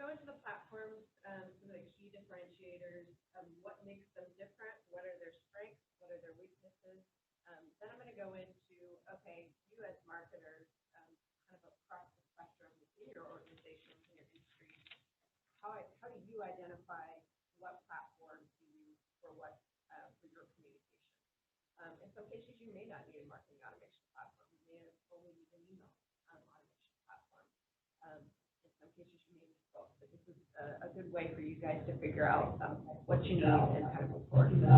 go into the platforms, some of the key differentiators, what makes them different, what are their strengths, what are their weaknesses. Then I'm going to go into, okay, you as marketers, kind of across the spectrum in your organization, in your industry, how do you identify what platform to use for what for your communication? In some cases, you may not need a marketing automation platform. You may only need an email automation platform. In some cases, you may need both. But this is a good way for you guys to figure out what you need and kind of move forward. Then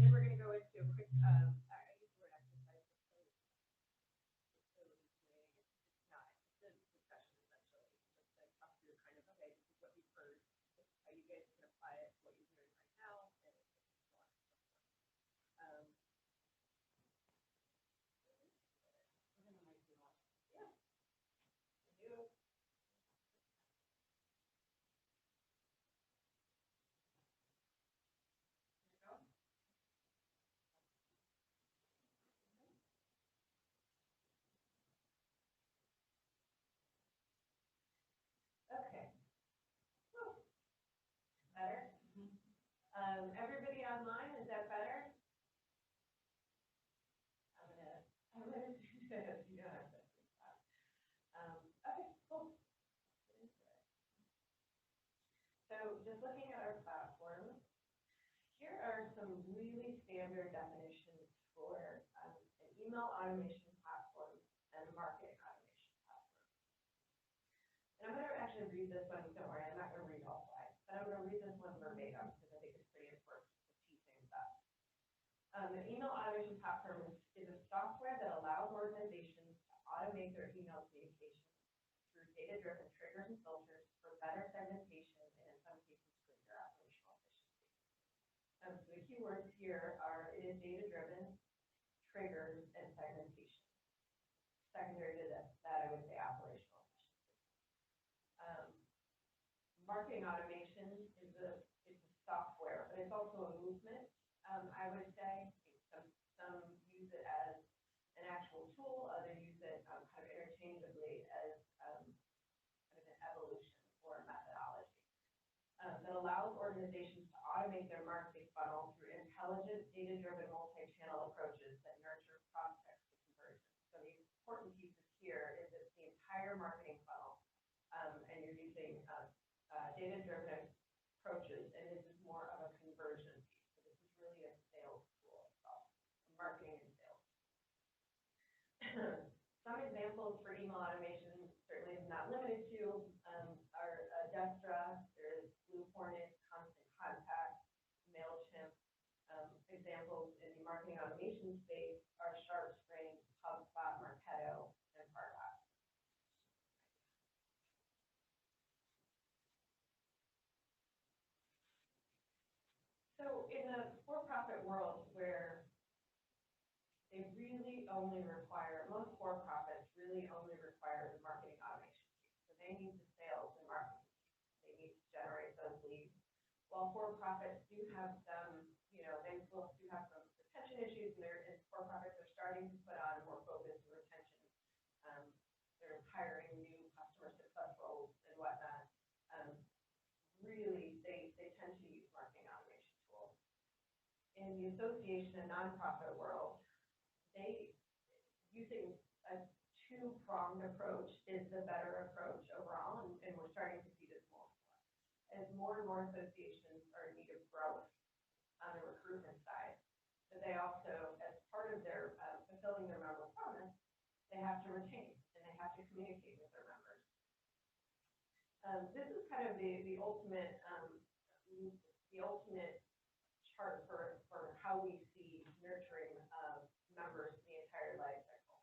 we're going to go into a quick, I use the word exercise. It's not. It's a discussion essentially. Just to talk through kind of, okay, this is what you've heard. This is how you guys can apply it to what you're doing right now, and so on and so forth. Yeah, I do. Okay. Better? Everybody online, is that better? I'm gonna do this. You don't have to. Okay, cool. So just looking at our platform, here are some really standard definitions for an email automation platform and a marketing automation platform. And I'm going to actually read this one. Don't worry, I'm not going to read all slides, but I'm going to read this one verbatim because I think it's pretty important to tee things up. An email automation platform is a software that allows organizations to automate their email communications through data-driven triggers and filters for better segmentation and, in some cases, greater operational efficiency. So the key words here are it is data-driven, triggers, and segmentation. Secondary to that, I would say operational efficiency. Marketing automation is a software, but it's also a movement. I would say some use it as an actual tool, others use it kind of interchangeably as kind of an evolution or a methodology that allows organizations to automate their marketing funnel through intelligent, data-driven, multi-channel approaches that nurture prospects to conversion. So the important pieces here is it's the entire marketing funnel, and you're using data-driven approaches, and this is more of a conversion piece. So this is really a sales tool itself, marketing and sales. Some examples for email automation, certainly is not limited to, are Destra, there's Blue Hornet, Constant Contact, MailChimp. Examples in the marketing automation space are SharpSpring, HubSpot, Marketo, and Pardot. So in a for-profit world where they really only require, most for-profits really only require the marketing automation piece. So they need the sales and marketing piece. They need to generate those leads. While for-profits do have some, they still do have some retention issues, and for-profits are starting to put on more focus and retention. They're hiring new customer success roles and whatnot. Really, they tend to use marketing automation tools. In the association and nonprofit world, using a two-pronged approach is the better approach overall, and we're starting to see this more as more and more associations are in need of growth on the recruitment side. So they also, as part of their fulfilling their member promise, they have to retain and they have to communicate with their members. This is kind of the ultimate chart for how we see nurturing members the entire life cycle.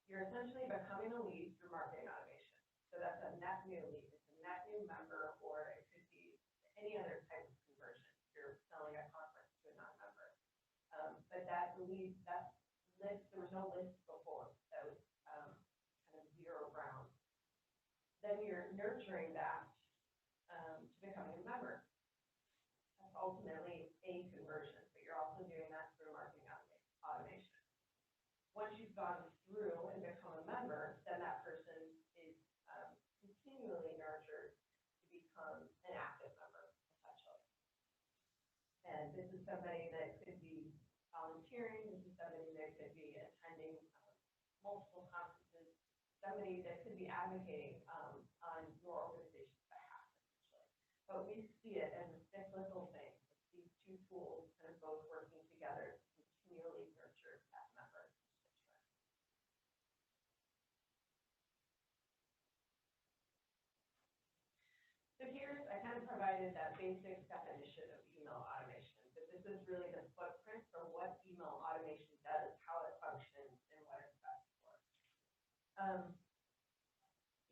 You're essentially becoming a lead through marketing automation. So that's a net new lead. It's a net new member, or it could be any other type of conversion. You're selling a conference to a non-member. But that lead, that list, there was no list before. That was kind of zero ground. Then you're nurturing that to becoming a member. That's ultimately a conversion, but you're also doing that through marketing automation. Once you've gone through and become a member, then that person is somebody that could be volunteering. This is somebody that could be attending multiple conferences. Somebody that could be advocating on your organization's behalf, essentially. But we see it as a cyclical thing. It's these two tools kind of both working together to continually nurture that member constituent. So here's, I kind of provided that basic definition of email automation, but this is really the footprint for what email automation does, how it functions, and what it's best for.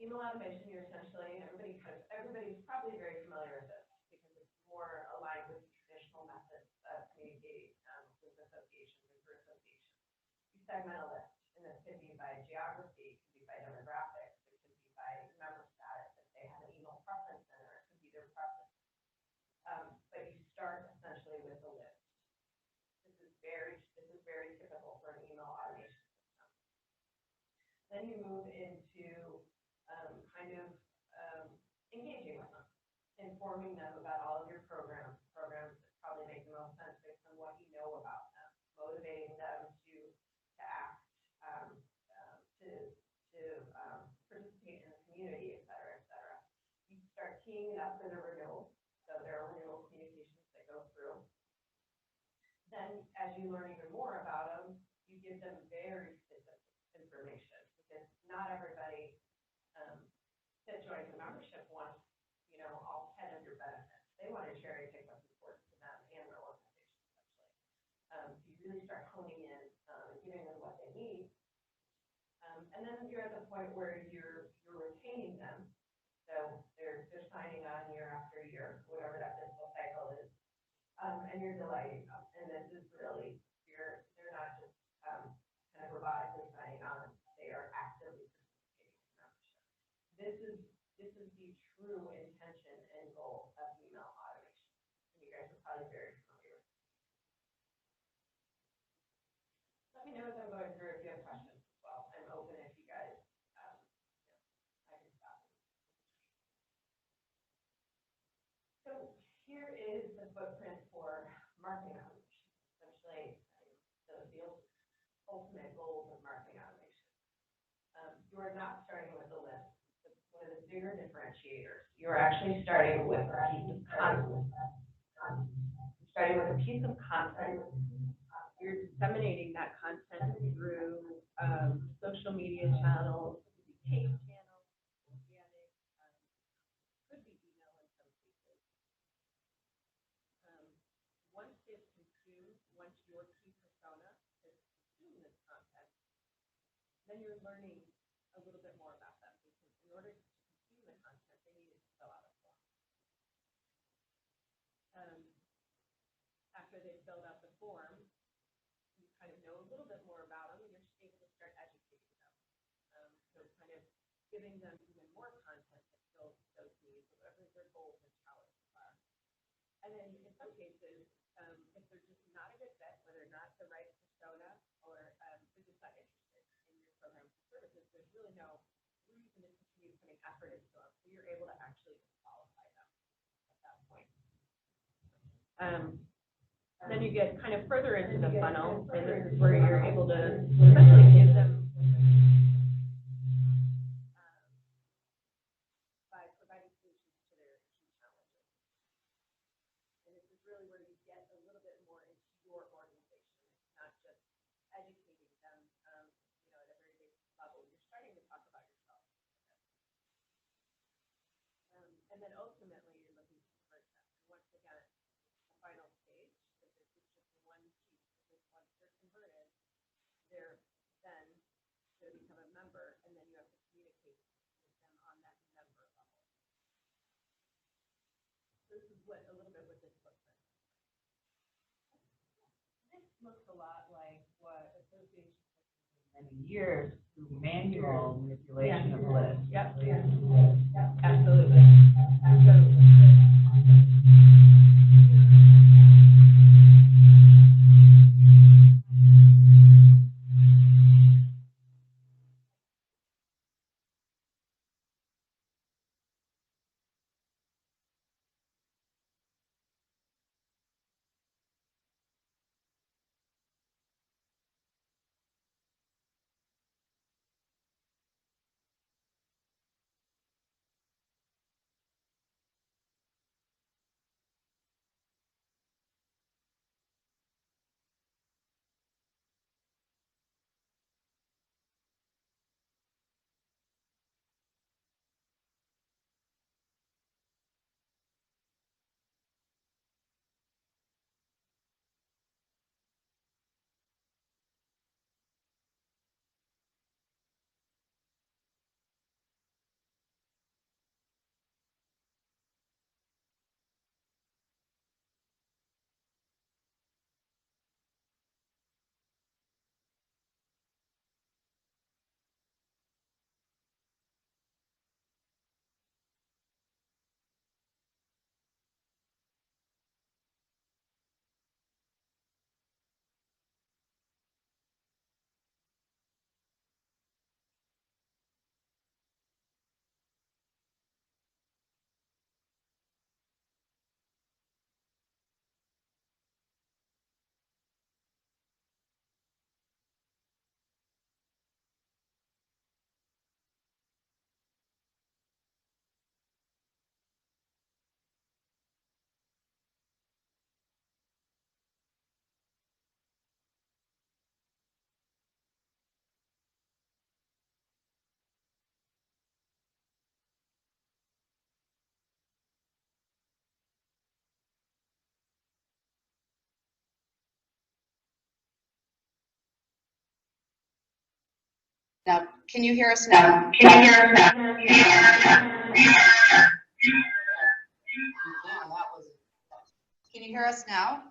Email automation, you're essentially, everybody's probably very familiar with this because it's more aligned with the traditional methods of communicating with associations and for associations. You segment a list, and this could be by geography, it could be by demographics, it could be by member status, if they have an email preference center, it could be their preference. But you start essentially with a list. This is very typical for an email automation system. Then you move into engaging with them, informing them about all of your programs that probably make the most sense based on what you know about them, motivating them to act, to participate in the community, et cetera, et cetera. You start teeing it up for the renewal, so there are renewal communications that go through. Then, as you learn even more about them, you give them very specific information because not everybody that joins the membership wants, all 10 of your benefits. They want to cherry pick what's important to them and their organization, essentially. So you really start honing in and giving them what they need. And then you're at the point where you're retaining them. So they're signing on year after year, whatever that fiscal cycle is. And you're delighting them. And this is really, they're not just kind of robotically signing on. They are actively participating in membership. This is the true intention and goal of email automation. And you guys are probably very familiar with it. Let me know as I'm going through if you have questions as well. I'm open if you guys, I can stop. So here is the footprint for marketing automation, essentially the ultimate goals of marketing automation. You are not starting with a list. One of the bigger differentiators. You're actually starting with a piece of content. You're disseminating that content through social media channels, paid channels, organic, could be email in some cases. Once it's consumed, once your key persona has consumed this content, then you're learning a little bit more about them because in order to consume the content, they needed to fill out a form. After they've filled out the form, you kind of know a little bit more about them and you're able to start educating them. So kind of giving them even more content that fills those needs, whatever their goals and challenges are. And then in some cases, if they're just not a good fit, whether or not the right persona or they're just not interested in your programs and services, there's really no reason to continue putting effort into them. So you're able to actually qualify them at that point. Then you get kind of further into the funnel, and this is where you're able to essentially give them by providing solutions to their key challenges. And this is really where you get a little bit more into your organization. It's not just educating them, at a very basic level. You're starting to talk about yourself. And then ultimately, you're looking to convert them. And once again, the final stage, if this is just one piece, because once they're converted, they're then going to become a member, and then you have to communicate with them on that member level. So this is what a little bit what this looks like. This looks a lot like what associations have many years through manual manipulation of lists. Yep. Absolutely. Now, can you hear us now? Can you hear us now?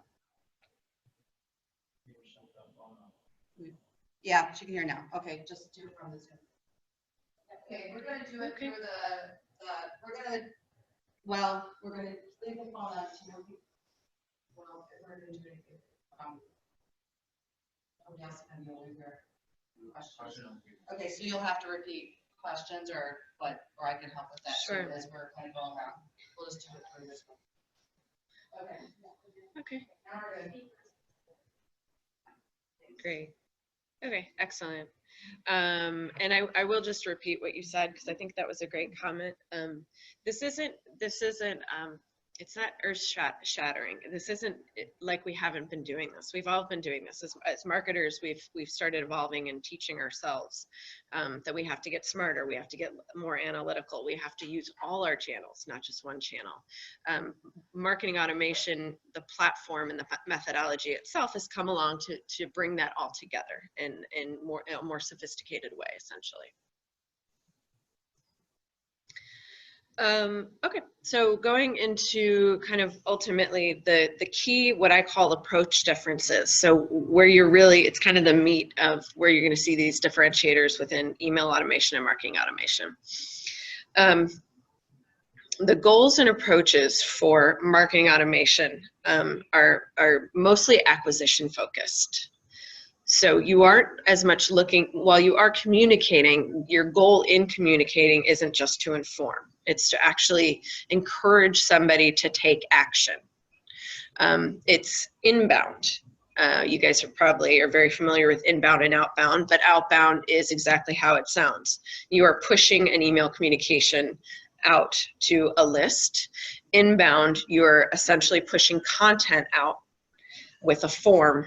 Yeah, she can hear now. Okay, just do it from this one. Okay, we're gonna do it through we're gonna leave the phone on to more people. Well, we're gonna do it. Nobody else can be over here. Questions. Okay, so you'll have to repeat questions or what, or I can help with that. Sure. Too, as we're kind of going around. We'll just do it through this one. Okay. Okay, Now we're good. great. Okay, excellent. And I will just repeat what you said because I think that was a great comment. This isn't, it's not earth shattering. This isn't like we haven't been doing this. We've all been doing this as marketers. We've started evolving and teaching ourselves that we have to get smarter. We have to get more analytical. We have to use all our channels, not just one channel. Marketing automation, the platform and the methodology itself has come along to bring that all together in a more sophisticated way, essentially. Okay, so going into kind of ultimately the key, what I call approach differences. So where you're really, it's kind of the meat of where you're going to see these differentiators within email automation and marketing automation. The goals and approaches for marketing automation are mostly acquisition focused. So you aren't as much looking, while you are communicating, your goal in communicating isn't just to inform. It's to actually encourage somebody to take action. It's inbound. You guys are very familiar with inbound and outbound, but outbound is exactly how it sounds. You are pushing an email communication out to a list. Inbound, you're essentially pushing content out with a form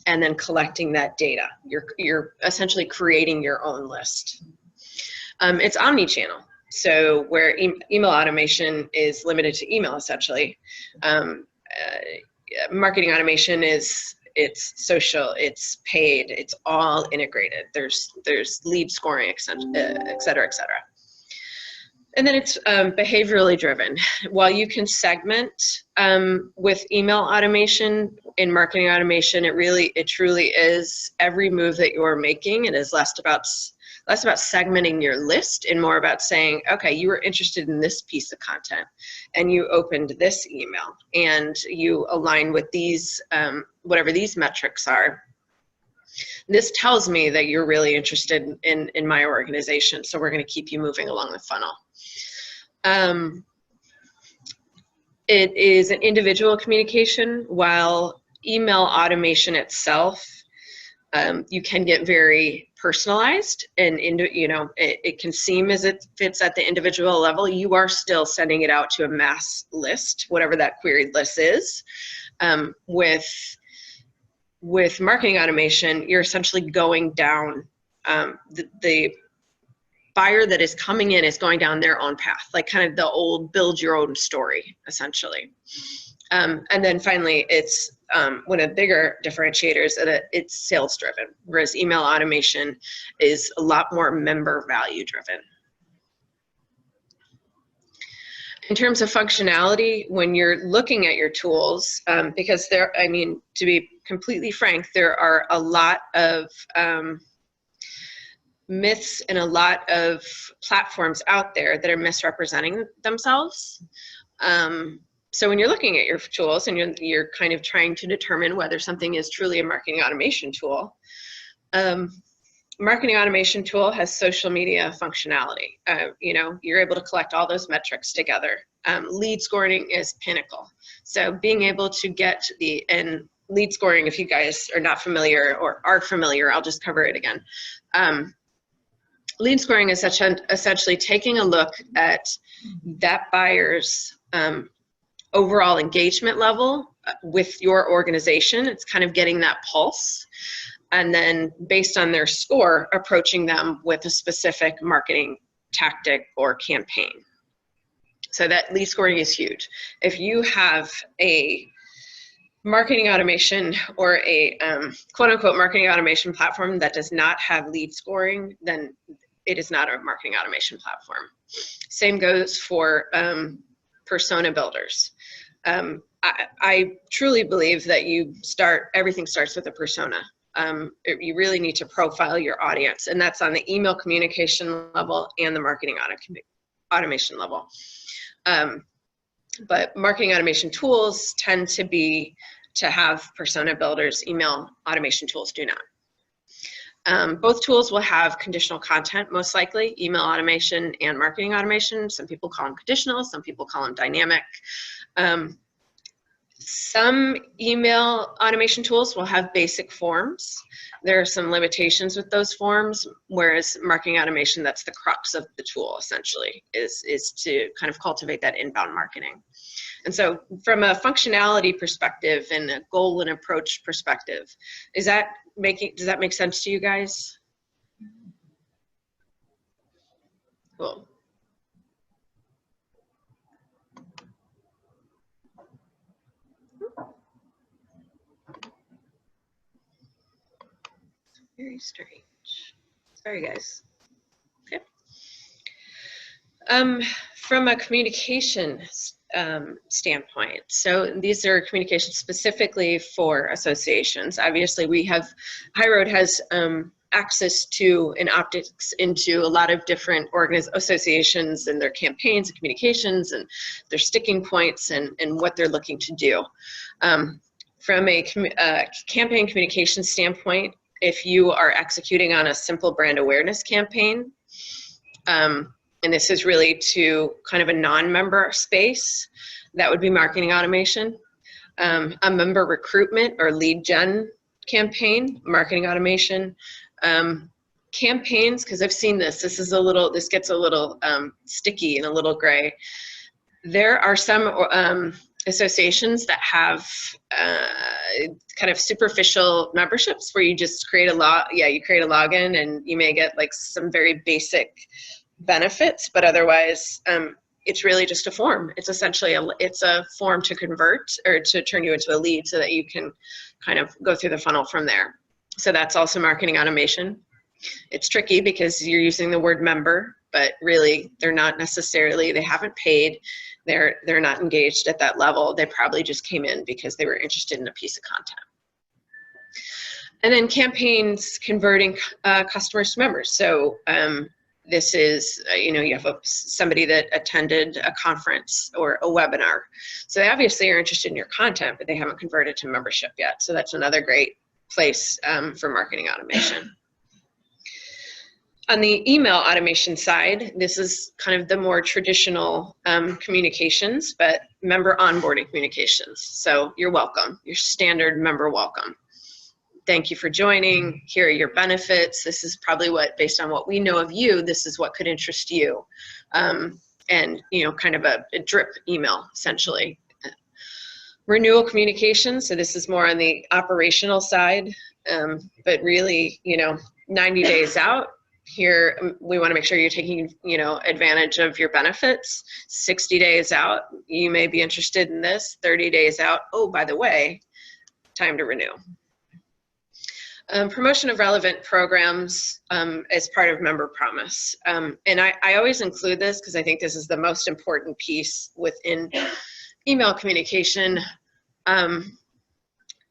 and then collecting that data. You're essentially creating your own list. It's omni-channel. So where email automation is limited to email, essentially, marketing automation it's social, it's paid, it's all integrated. There's lead scoring, et cetera, et cetera. And then it's behaviorally driven. While you can segment with email automation, in marketing automation, it truly is every move that you're making. It is less about segmenting your list and more about saying, okay, you were interested in this piece of content and you opened this email and you align with these, whatever these metrics are. This tells me that you're really interested in my organization, so we're going to keep you moving along the funnel. It is an individual communication, while email automation itself, you can get very personalized and it can seem as it fits at the individual level. You are still sending it out to a mass list, whatever that queried list is. With marketing automation, you're essentially going down the buyer that is coming in is going down their own path, like kind of the old build your own story, essentially. And then finally, it's one of the bigger differentiators that it's sales driven, whereas email automation is a lot more member value driven. In terms of functionality, when you're looking at your tools, because to be completely frank, there are a lot of myths and a lot of platforms out there that are misrepresenting themselves. So when you're looking at your tools and you're kind of trying to determine whether something is truly a marketing automation tool, marketing automation tool has social media functionality. You're able to collect all those metrics together. Lead scoring is pinnacle. So being able to get lead scoring, if you guys are not familiar or are familiar, I'll just cover it again. Lead scoring is essentially taking a look at that buyer's overall engagement level with your organization. It's kind of getting that pulse. And then based on their score, approaching them with a specific marketing tactic or campaign. So that lead scoring is huge. If you have a marketing automation or a quote unquote marketing automation platform that does not have lead scoring, then it is not a marketing automation platform. Same goes for persona builders. I truly believe that everything starts with a persona. You really need to profile your audience, and that's on the email communication level and the marketing automation level. But marketing automation tools tend to have persona builders. Email automation tools do not. Both tools will have conditional content, most likely, email automation and marketing automation. Some people call them conditional, some people call them dynamic. Some email automation tools will have basic forms. There are some limitations with those forms, whereas marketing automation, that's the crux of the tool, essentially, is to kind of cultivate that inbound marketing. And so from a functionality perspective and a goal and approach perspective, does that make sense to you guys? Cool. Very strange. Sorry, guys. Okay. From a communication standpoint, so these are communications specifically for associations. Obviously, High Road has access to and optics into a lot of different associations and their campaigns and communications and their sticking points and what they're looking to do. From a campaign communication standpoint, if you are executing on a simple brand awareness campaign, and this is really to kind of a non-member space, that would be marketing automation. A member recruitment or lead gen campaign, marketing automation. Campaigns, because I've seen this gets a little sticky and a little gray. There are some associations that have kind of superficial memberships where you just create you create a login and you may get like some very basic benefits, but otherwise it's really just a form. It's essentially it's a form to convert or to turn you into a lead so that you can kind of go through the funnel from there. So that's also marketing automation. It's tricky because you're using the word member, but really they're not necessarily, they haven't paid, they're not engaged at that level. They probably just came in because they were interested in a piece of content. And then campaigns converting customers to members. So this is, you have somebody that attended a conference or a webinar. So they obviously are interested in your content, but they haven't converted to membership yet. So that's another great place for marketing automation. On the email automation side, this is kind of the more traditional communications, but member onboarding communications. So you're welcome, your standard member welcome. Thank you for joining. Here are your benefits. This is probably based on what we know of you, this is what could interest you. And, kind of a drip email, essentially. Renewal communication, so this is more on the operational side, but really, 90 days out, here we want to make sure you're taking, advantage of your benefits. 60 days out, you may be interested in this. 30 days out, oh, by the way, time to renew. Promotion of relevant programs as part of member promise. And I always include this because I think this is the most important piece within email communication.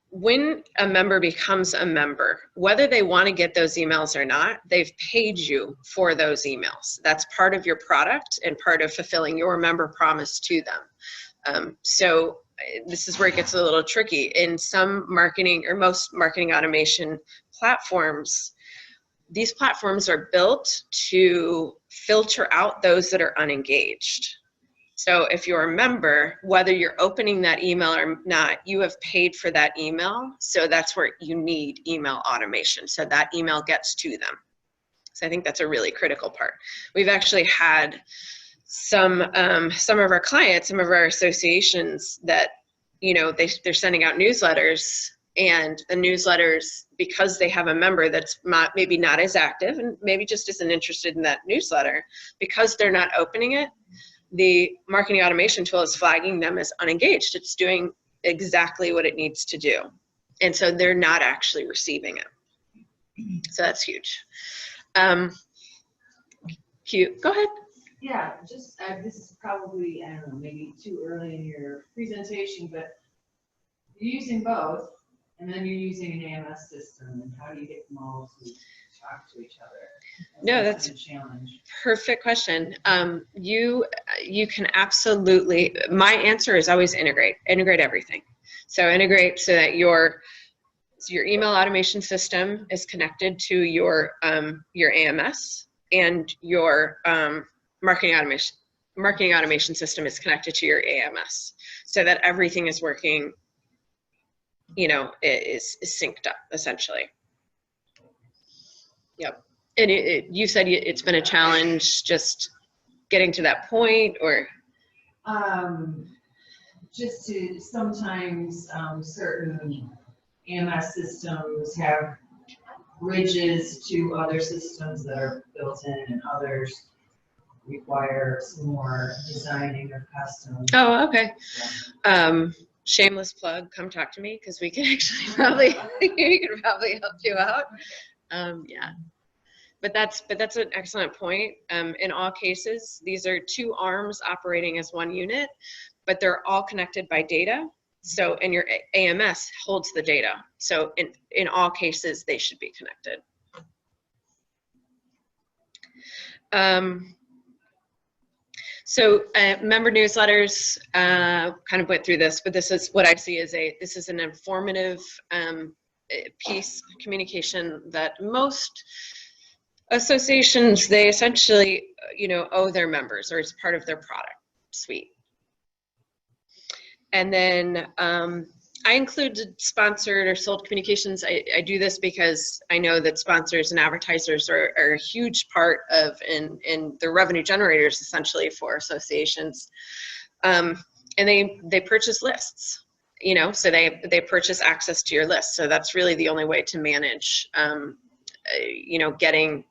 When a member becomes a member, whether they want to get those emails or not, they've paid you for those emails. That's part of your product and part of fulfilling your member promise to them. So this is where it gets a little tricky. In some marketing or most marketing automation platforms, these platforms are built to filter out those that are unengaged. So if you're a member, whether you're opening that email or not, you have paid for that email. So that's where you need email automation. So that email gets to them. So I think that's a really critical part. We've actually had some of our clients, some of our associations that, they're sending out newsletters, and the newsletters, because they have a member that's maybe not as active and maybe just isn't interested in that newsletter, because they're not opening it, the marketing automation tool is flagging them as unengaged. exactly what it needs to do. And so they're not actually receiving it. So that's huge. Cute. Go ahead. Yeah, just, this is probably, I don't know, maybe too early in your presentation, but you're using both, and then you're using an AMS system, and how do you get them all to talk to each other? No, that's a challenge. Perfect question. You can absolutely, my answer is always integrate everything. So integrate so that your email automation system is connected to your AMS, and your marketing automation system is connected to your AMS, so that everything is working, is synced up essentially. Yep. And you said it's been a challenge just getting to that point, or? Just to sometimes certain AMS systems have bridges to other systems that are built in, and others require some more designing or custom. Oh, okay. Shameless plug, come talk to me, because we can actually probably help you out. Yeah. But that's an excellent point. In all cases, these are two arms operating as one unit, but they're all connected by data. So, and your AMS holds the data. So in all cases, they should be connected. So member newsletters, kind of went through this, but this is what I see as this is an informative piece of communication that most associations, they essentially, owe their members, or it's part of their product suite. And then I included sponsored or sold communications. I do this because I know that sponsors and advertisers are a huge part of, in the revenue generators essentially for associations. And they purchase lists, so they purchase access to your list. So that's really the only way to manage, getting,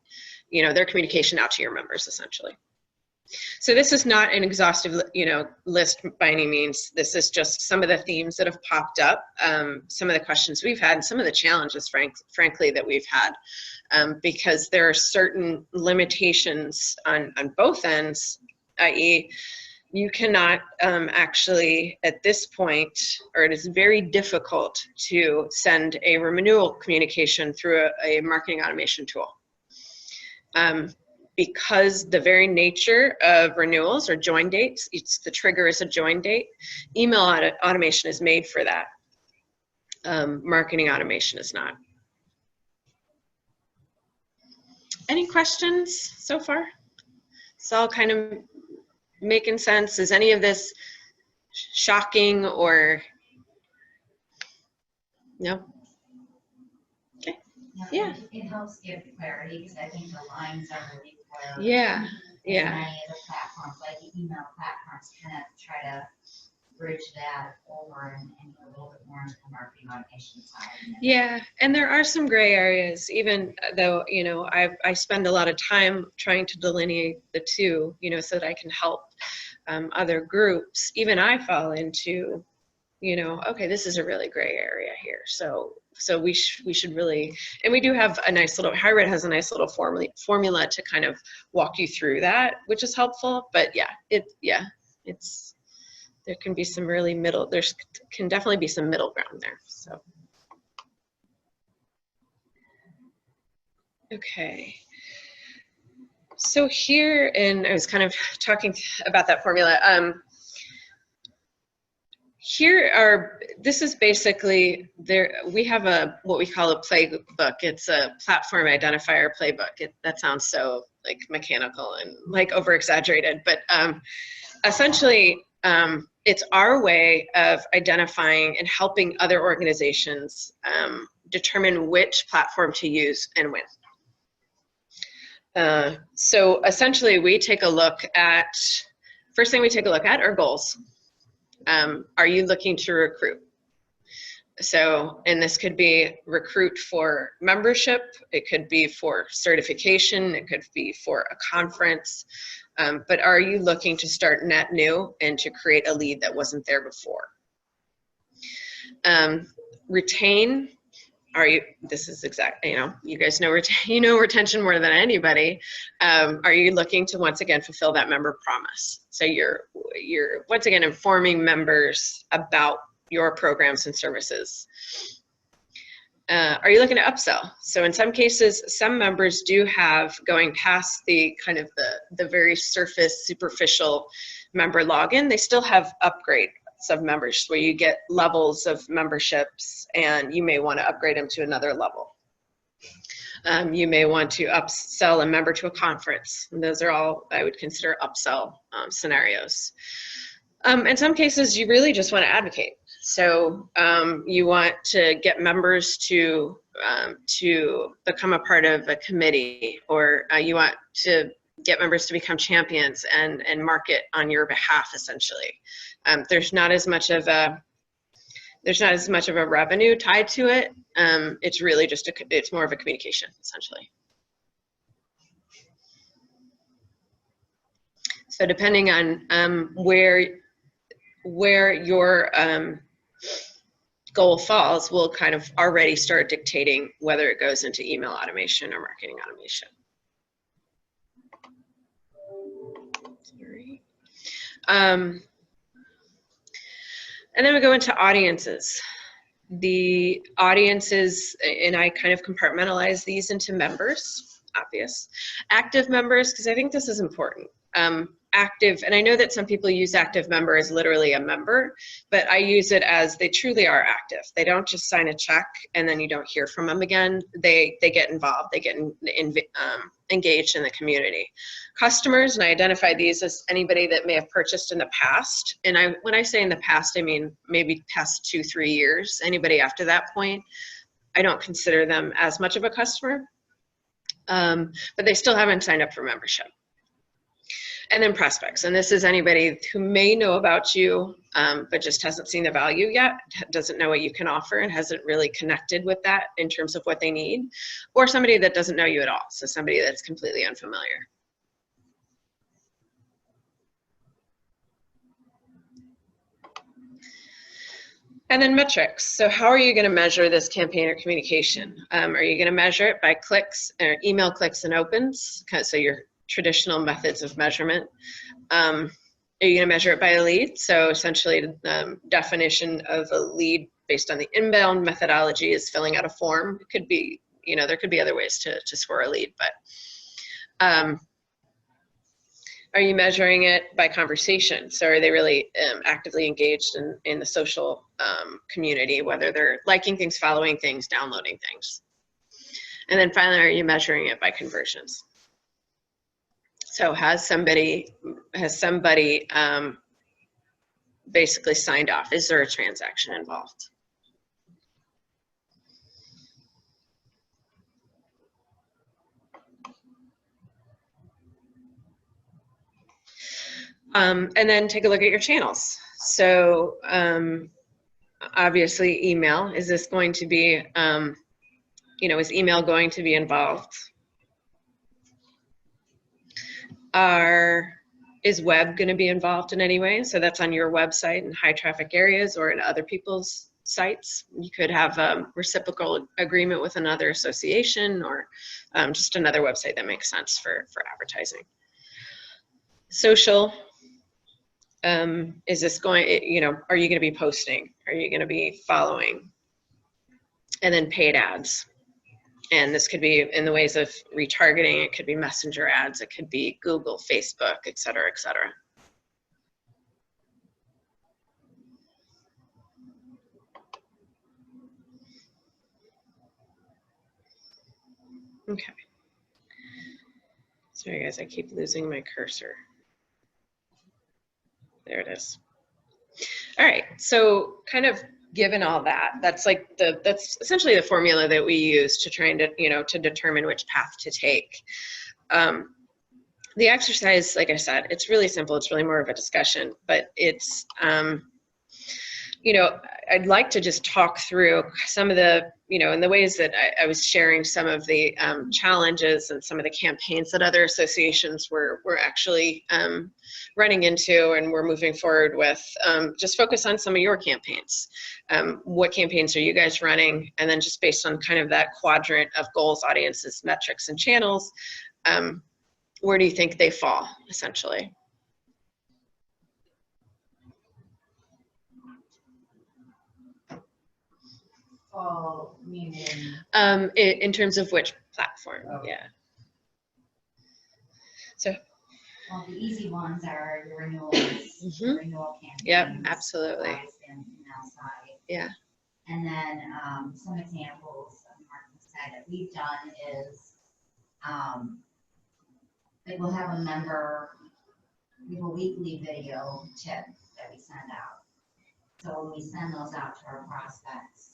their communication out to your members essentially. So this is not an exhaustive, list by any means. This is just some of the themes that have popped up, some of the questions we've had, and some of the challenges, frankly, that we've had, because there are certain limitations on both ends, i.e., you cannot actually, at this point, or it is very difficult to send a renewal communication through a marketing automation tool. Because the very nature of renewals or join dates, the trigger is a join date. Email automation is made for that. Marketing automation is not. Any questions so far? It's all kind of making sense. Is any of this shocking or no? Okay. Yeah. It helps give clarity, because I think the lines are really blurred. Yeah. Yeah. And many of the platforms, like the email platforms, kind of try to bridge that over and go a little bit more into the marketing automation side. Yeah, and there are some gray areas, even though, I spend a lot of time trying to delineate the two, so that I can help other groups. Even I fall into, okay, this is a really gray area here. So we should really, and we do have a nice little, HireIt has a nice little formula to kind of walk you through that, which is helpful. But it's, there can be some really can definitely be some middle ground there. So, okay. So here, and I was kind of talking about that formula. This is basically we have what we call a playbook. It's a platform identifier playbook. That sounds so like mechanical and like over exaggerated, but essentially it's our way of identifying and helping other organizations determine which platform to use and when. So essentially we take a look at, first thing we take a look at are goals. Are you looking to recruit? So, and this could be recruit for membership, it could be for certification, it could be for a conference, but are you looking to start net new and to create a lead that wasn't there before? Retain. This is exactly, you guys know, retention more than anybody. Are you looking to once again fulfill that member promise? So you're once again informing members about your programs and services. Are you looking to upsell? So in some cases, some members do have, going past the kind of the very surface, superficial member login, they still have upgrade of members where you get levels of memberships and you may want to upgrade them to another level. You may want to upsell a member to a conference. And those are all I would consider upsell scenarios. In some cases, you really just want to advocate. So you want to get members to become a part of a committee, or you want to get members to become champions and market on your behalf, essentially. There's not as much of a revenue tied to it. It's really just it's more of a communication, essentially. So depending on where your goal falls, will kind of already start dictating whether it goes into email automation or marketing automation. Sorry. And then we go into audiences. The audiences, and I kind of compartmentalize these into members, obvious. Active members, because I think this is important. Active, and I know that some people use active member as literally a member, but I use it as they truly are active. They don't just sign a check and then you don't hear from them again. They get involved, they get engaged in the community. Customers, and I identify these as anybody that may have purchased in the past. And when I say in the past, I mean maybe past 2-3 years. Anybody after that point, I don't consider them as much of a customer, but they still haven't signed up for membership. And then prospects, and this is anybody who may know about you, but just hasn't seen the value yet, doesn't know what you can offer, and hasn't really connected with that in terms of what they need, or somebody that doesn't know you at all, so somebody that's completely unfamiliar. And then metrics. So how are you going to measure this campaign or communication? Are you going to measure it by clicks, or email clicks and opens? So your traditional methods of measurement. Are you going to measure it by a lead? So essentially the definition of a lead based on the inbound methodology is filling out a form. It could be, there could be other ways to score a lead, but are you measuring it by conversation? So are they really actively engaged in the social community, whether they're liking things, following things, downloading things? And then finally, are you measuring it by conversions? So has somebody basically signed off? Is there a transaction involved? And then take a look at your channels. So obviously email, is this going to be, is email going to be involved? Is web going to be involved in any way? So that's on your website in high traffic areas or in other people's sites. You could have a reciprocal agreement with another association, or just another website that makes sense for advertising. Social, is this going, are you going to be posting? Are you going to be following? And then paid ads. And this could be in the ways of retargeting. It could be messenger ads. It could be Google, Facebook, et cetera, et cetera. Okay. Sorry guys, I keep losing my cursor. There it is. All right, so kind of given all that, that's essentially the formula that we use to try and to determine which path to take. The exercise, like I said, it's really simple. It's really more of a discussion, but it's you know, I'd like to just talk through some of the, you know, in the ways that I was sharing some of the challenges and some of the campaigns that other associations were actually running into and we're moving forward with. Just focus on some of your campaigns. What campaigns are you guys running? And then just based on kind of that quadrant of goals, audiences, metrics, and channels, where do you think they fall, essentially? Oh, meaning, In terms of which platform, Oh. yeah. So, well, the easy ones are your renewals, Mhm. renewal campaigns. Yep, absolutely. Advice and email side. Yeah. And then, some examples of marketing side that we've done is, like we'll have a member, we have a weekly video tip that we send out. So when we send those out to our prospects,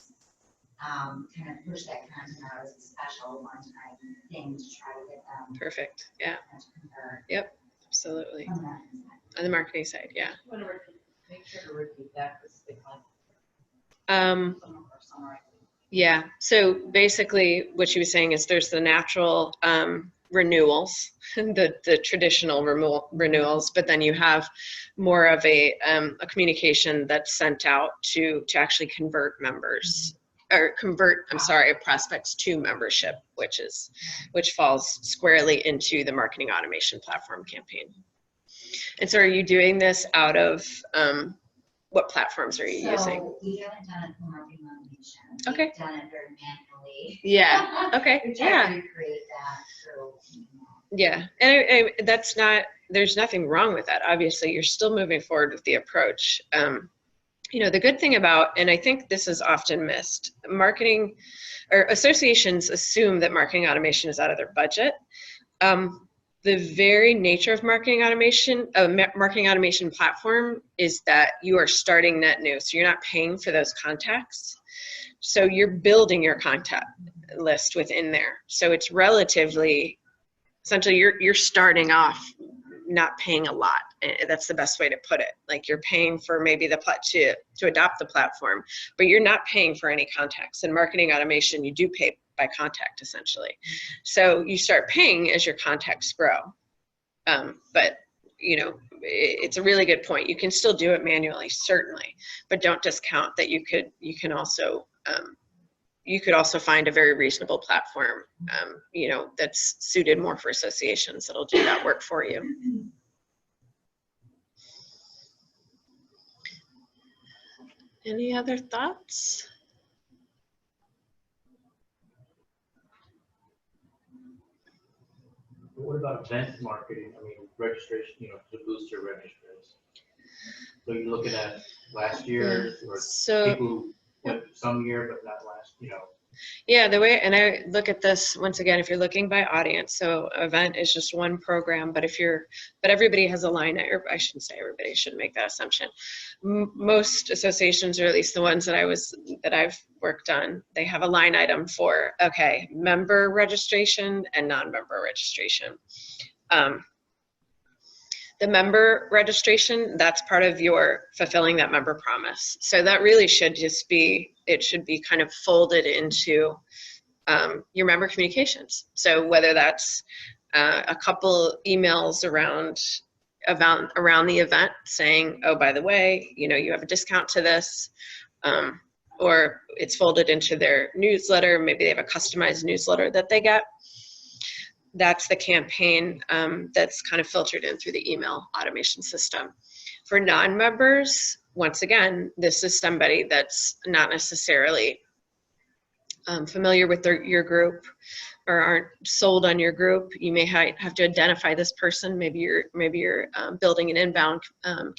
kind of push that content out as a special one-time thing to try to get them Perfect. Yeah, to convert absolutely. on that side. On the marketing side, yeah. Want to repeat, make sure to repeat that because they might Um, summarize. yeah. So basically, what she was saying is there's the natural renewals, the traditional renewals, but then you have more of a communication that's sent out to actually convert members. Or convert, I'm sorry, prospects to membership, which falls squarely into the marketing automation platform campaign. And so, are you doing this out of what platforms are you using? So we haven't done it for marketing automation. Okay. We've done it very manually. Yeah. Okay. We tried Yeah. to recreate that through. Yeah, and that's not. There's nothing wrong with that. Obviously, you're still moving forward with the approach. You know, the good thing about, and I think this is often missed, marketing or associations assume that marketing automation is out of their budget. The very nature of marketing automation platform is that you are starting net new. So you're not paying for those contacts. So you're building your contact list within there. So it's relatively, essentially you're starting off not paying a lot. That's the best way to put it. Like you're paying for maybe to adopt the platform, but you're not paying for any contacts. In marketing automation, you do pay by contact essentially. So you start paying as your contacts grow. But you know, it's a really good point. You can still do it manually, certainly, but don't discount that you could also find a very reasonable platform, you know, that's suited more for associations that'll do that work for you. Any other thoughts? What about event marketing? I mean, registration, you know, to boost your registers. So you're looking at last year or So, people who went some year but not last, you know. yeah, the way, and I look at this once again, if you're looking by audience, so event is just one program, but everybody has a line, or I shouldn't say everybody, I shouldn't make that assumption. Most associations, or at least the ones that I've worked on, they have a line item for, okay, member registration and non-member registration. The member registration, that's part of your fulfilling that member promise. So that really should just be, it should be kind of folded into your member communications. So whether that's a couple emails around the event saying, oh, by the way, you know, you have a discount to this, or it's folded into their newsletter. Maybe they have a customized newsletter that they get. That's the campaign that's kind of filtered in through the email automation system. For non-members, once again, this is somebody that's not necessarily familiar with your group or aren't sold on your group. You may have to identify this person. Maybe you're building an inbound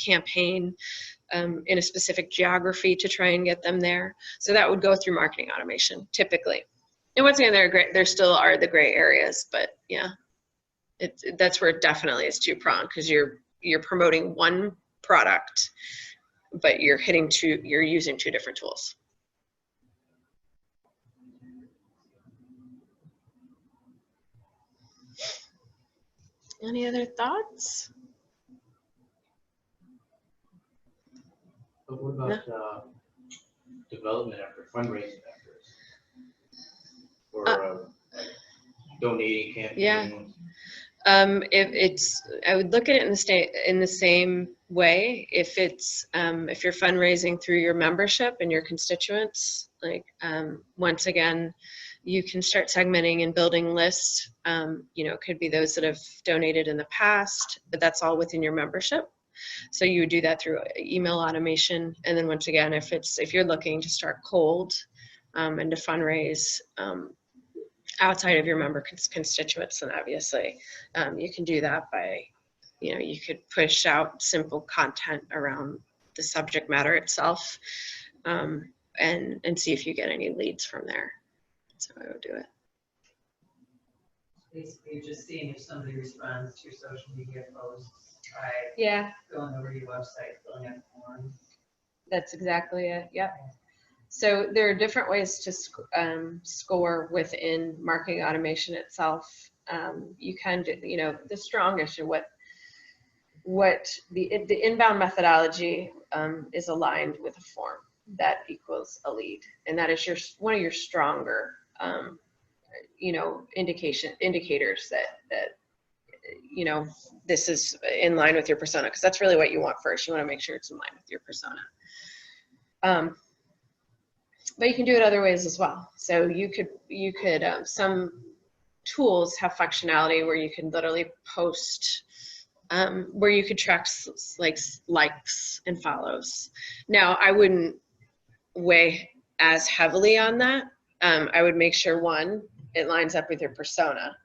campaign in a specific geography to try and get them there. So that would go through marketing automation typically. And once again, there still are the gray areas, but yeah, that's where it definitely is two-pronged, because you're promoting one product, but you're using two different tools. Any other thoughts? But what about development effort, fundraising efforts? Or like donating campaigns? Yeah. If it's, I would look at it in the same way. If it's, if you're fundraising through your membership and your constituents, like, once again, you can start segmenting and building lists. You know, it could be those that have donated in the past, but that's all within your membership. So you would do that through email automation. And then once again, if you're looking to start cold, and to fundraise, outside of your member constituents, then obviously you can do that by, you know, you could push out simple content around the subject matter itself, and see if you get any leads from there. That's how I would do it. Basically, you're just seeing if somebody responds to your social media posts by Yeah, going over to your website, filling out the form. that's exactly it. Yep. So there are different ways to score within marketing automation itself. You can do, you know, the strongest or what the inbound methodology is aligned with a form that equals a lead, and that is one of your stronger, you know, indicators that you know, this is in line with your persona, because that's really what you want first. You want to make sure it's in line with your persona. But you can do it other ways as well. So you could some tools have functionality where you can literally post, where you could track likes and follows. Now, I wouldn't weigh as heavily on that. I would make sure, one, it lines up with your persona,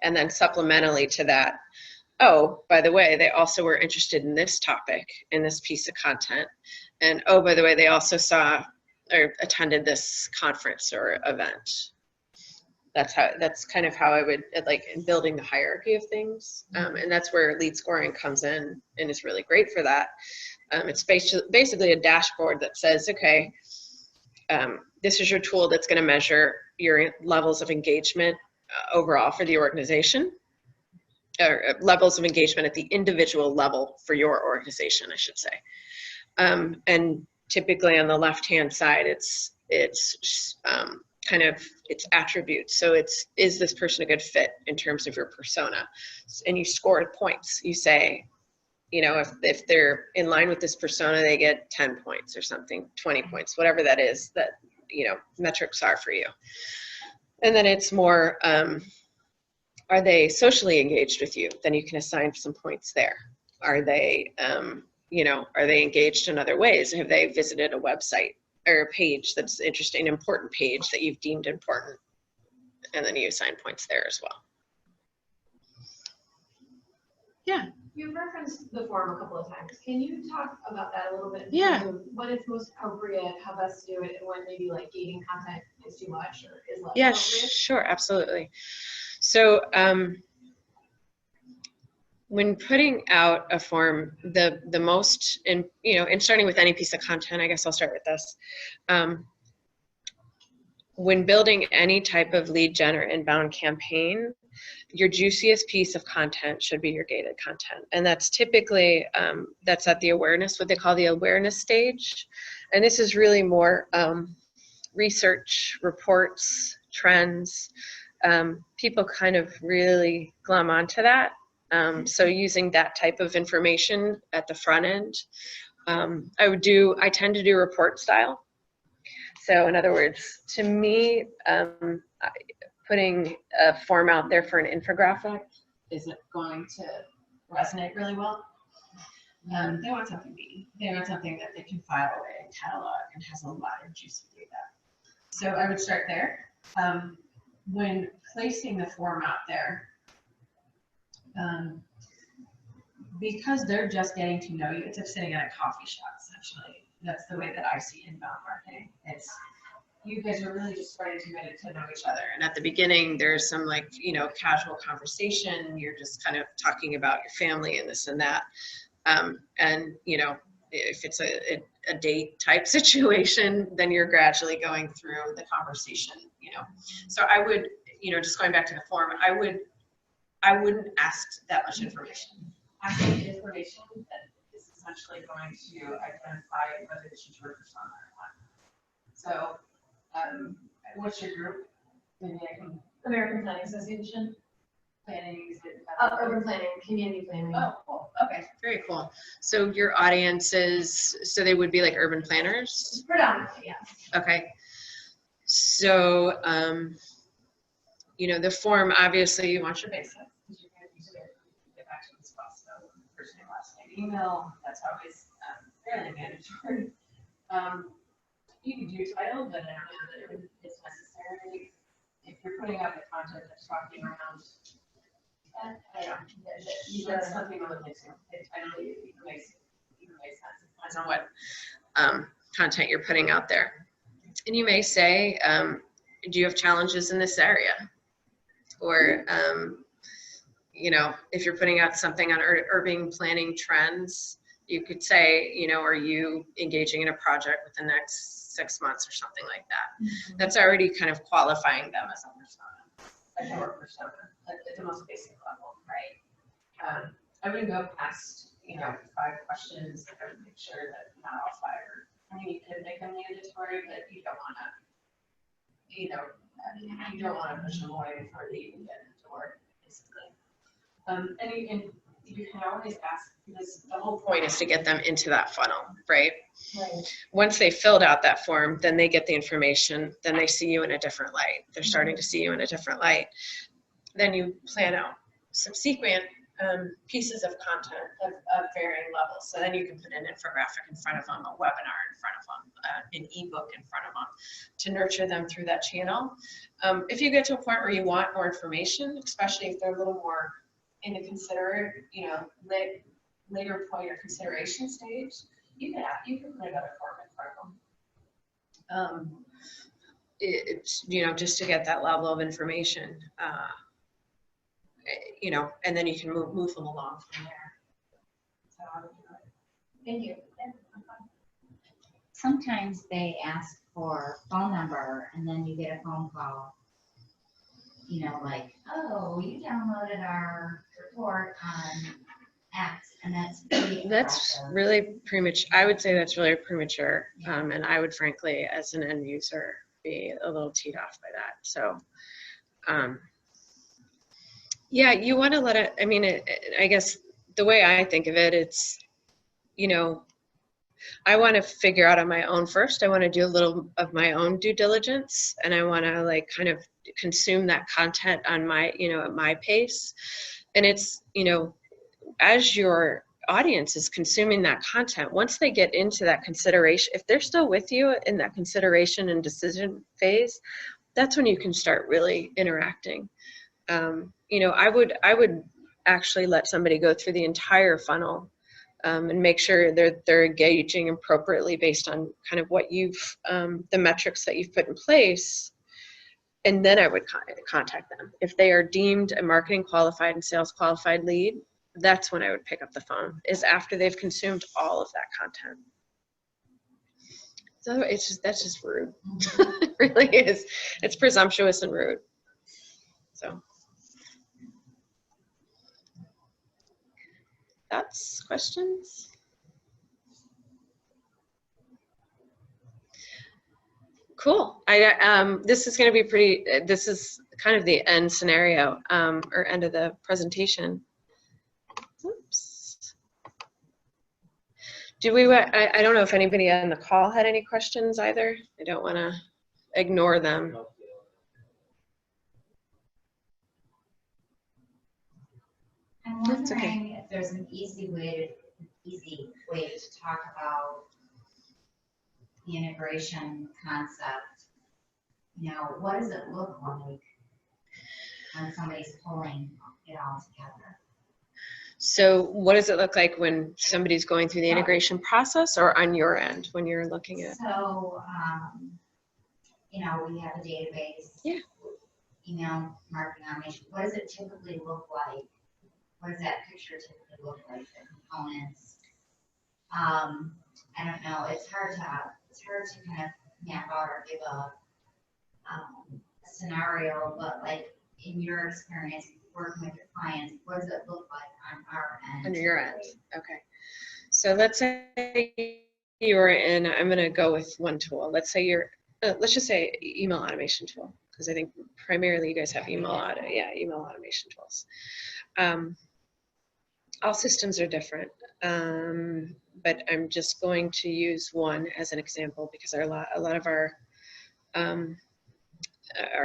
and then supplementally to that, oh, by the way, they also were interested in this topic, in this piece of content. And oh, by the way, they also saw or attended this conference or event. That's kind of how I would, like, in building the hierarchy of things. And that's where lead scoring comes in and is really great for that. It's basically a dashboard that says, okay, this is your tool that's going to measure your levels of engagement overall for the organization, or levels of engagement at the individual level for your organization, I should say. And typically on the left-hand side, it's kind of its attributes. So is this person a good fit in terms of your persona? And you score points. You say, you know, if they're in line with this persona, they get 10 points or something, 20 points, whatever that is that, you know, metrics are for you. And then it's more, are they socially engaged with you? Then you can assign some points there. Are they, you know, are they engaged in other ways? Have they visited a website or a page that's interesting, an important page that you've deemed important? And then you assign points there as well. Yeah. You've referenced the form a couple of times. Can you talk about that a little bit? Yeah. When it's most appropriate, how best to do it, and when maybe like gating content is too much or is less Yeah, appropriate? sure, absolutely. So when putting out a form, the most, in, you know, in starting with any piece of content, I guess I'll start with this. When building any type of lead gen or inbound campaign, your juiciest piece of content should be your gated content. And that's typically, that's at the awareness, what they call the awareness stage. And this is really more research, reports, trends. People kind of really glom onto that. So using that type of information at the front end, I tend to do report style. So in other words, to me, putting a form out there for an infographic isn't going to resonate really well. They want something meaty. They want something that they can file away and catalog and has a lot of juicy data. So I would start there. When placing the form out there, because they're just getting to know you, it's like sitting at a coffee shop, essentially. That's the way that I see inbound marketing. It's, you guys are really just starting to get to know each other. And at the beginning, there's some, like, you know, casual conversation. You're just kind of talking about your family and this and that. And, you know, if it's a date type situation, then you're gradually going through the conversation, you know. So I would, you know, just going back to the form, I wouldn't ask that much information. Ask the information that is essentially going to identify whether this is your persona or not. So, what's your group? Maybe I can, American Planning Association, planning, is it? urban planning, community planning. Oh, cool, okay. Very cool. So your audiences, so they would be like urban planners? Predominantly, yes. Okay. So, you know, the form, obviously you want your basics. Because you're going to use it to get back to this class. So first name, last name, email, that's always fairly mandatory. You can do title, but I don't know that it's necessary. If you're putting out the content that's talking around, I don't know, that's something to look into. I don't know, it makes sense. It depends on what content you're putting out there. And you may say, do you have challenges in this area? Or, you know, if you're putting out something on urban planning trends, you could say, you know, are you engaging in a project within the next 6 months or something like that? Mm-hmm. That's already kind of qualifying them as a persona. Like your persona, at the most basic level, right? I wouldn't go past, you know, 5 questions. I would make sure that not all 5 are, I mean, you could make them mandatory, but you don't wanna, you know, you don't wanna push them away before they even get into work, basically. And you can always ask, because the whole Point is to get them into that funnel, right? Right. Once they filled out that form, then they get the information, then they see you in a different light. They're starting to see you in a different light. Then you plan out subsequent pieces of content of varying levels. So then you can put an infographic in front of them, a webinar in front of them, an ebook in front of them to nurture them through that channel. If you get to a point where you want more information, especially if they're a little more in a you know, later point or consideration stage, you can put another form in front of them. It's, you know, just to get that level of information, you know, and then you can move them along from there. So I would do it. Thank you. Sometimes they ask for phone number and then you get a phone call, you know, like, oh, you downloaded our report on X, and that's pretty That's aggressive. really premature. I would say that's really premature. And I would frankly, as an end user, be a little teed off by that. So, yeah, you want to let it, I mean, I guess the way I think of it, it's, you know, I want to figure out on my own first. I want to do a little of my own due diligence, and I want to like kind of consume that content on my, you know, at my pace. And it's, you know, as your audience is consuming that content, once they get into that consideration, if they're still with you in that consideration and decision phase, that's when you can start really interacting. You know, I would actually let somebody go through the entire funnel and make sure they're engaging appropriately based on kind of what you've, the metrics that you've put in place. And then I would contact them. If they are deemed a marketing qualified and sales qualified lead, that's when I would pick up the phone, is after they've consumed all of that content. So that's just rude. It really is. It's presumptuous and rude. So. Thoughts, questions? Cool. This is going to be pretty, this is kind of the end scenario or end of the presentation. Oops. I don't know if anybody on the call had any questions either. I don't want to ignore them. I'm That's wondering if there's an easy way to talk about the integration concept. You know, what does it look like when somebody's pulling it all together? So what does it look like when somebody's going through the integration process, or on your end when you're looking at? So, you know, we have a database. Yeah. Email marketing automation. What does it typically look like? What does that picture typically look like, the components? I don't know, it's hard to kind of map out or give a scenario, but like in your experience working with your clients, what does it look like on our end? On your end, okay. So let's say you're in, I'm gonna go with one tool. Let's say you're let's just say email automation tool, because I think primarily you guys have email automation tools. All systems are different, but I'm just going to use one as an example because a lot of our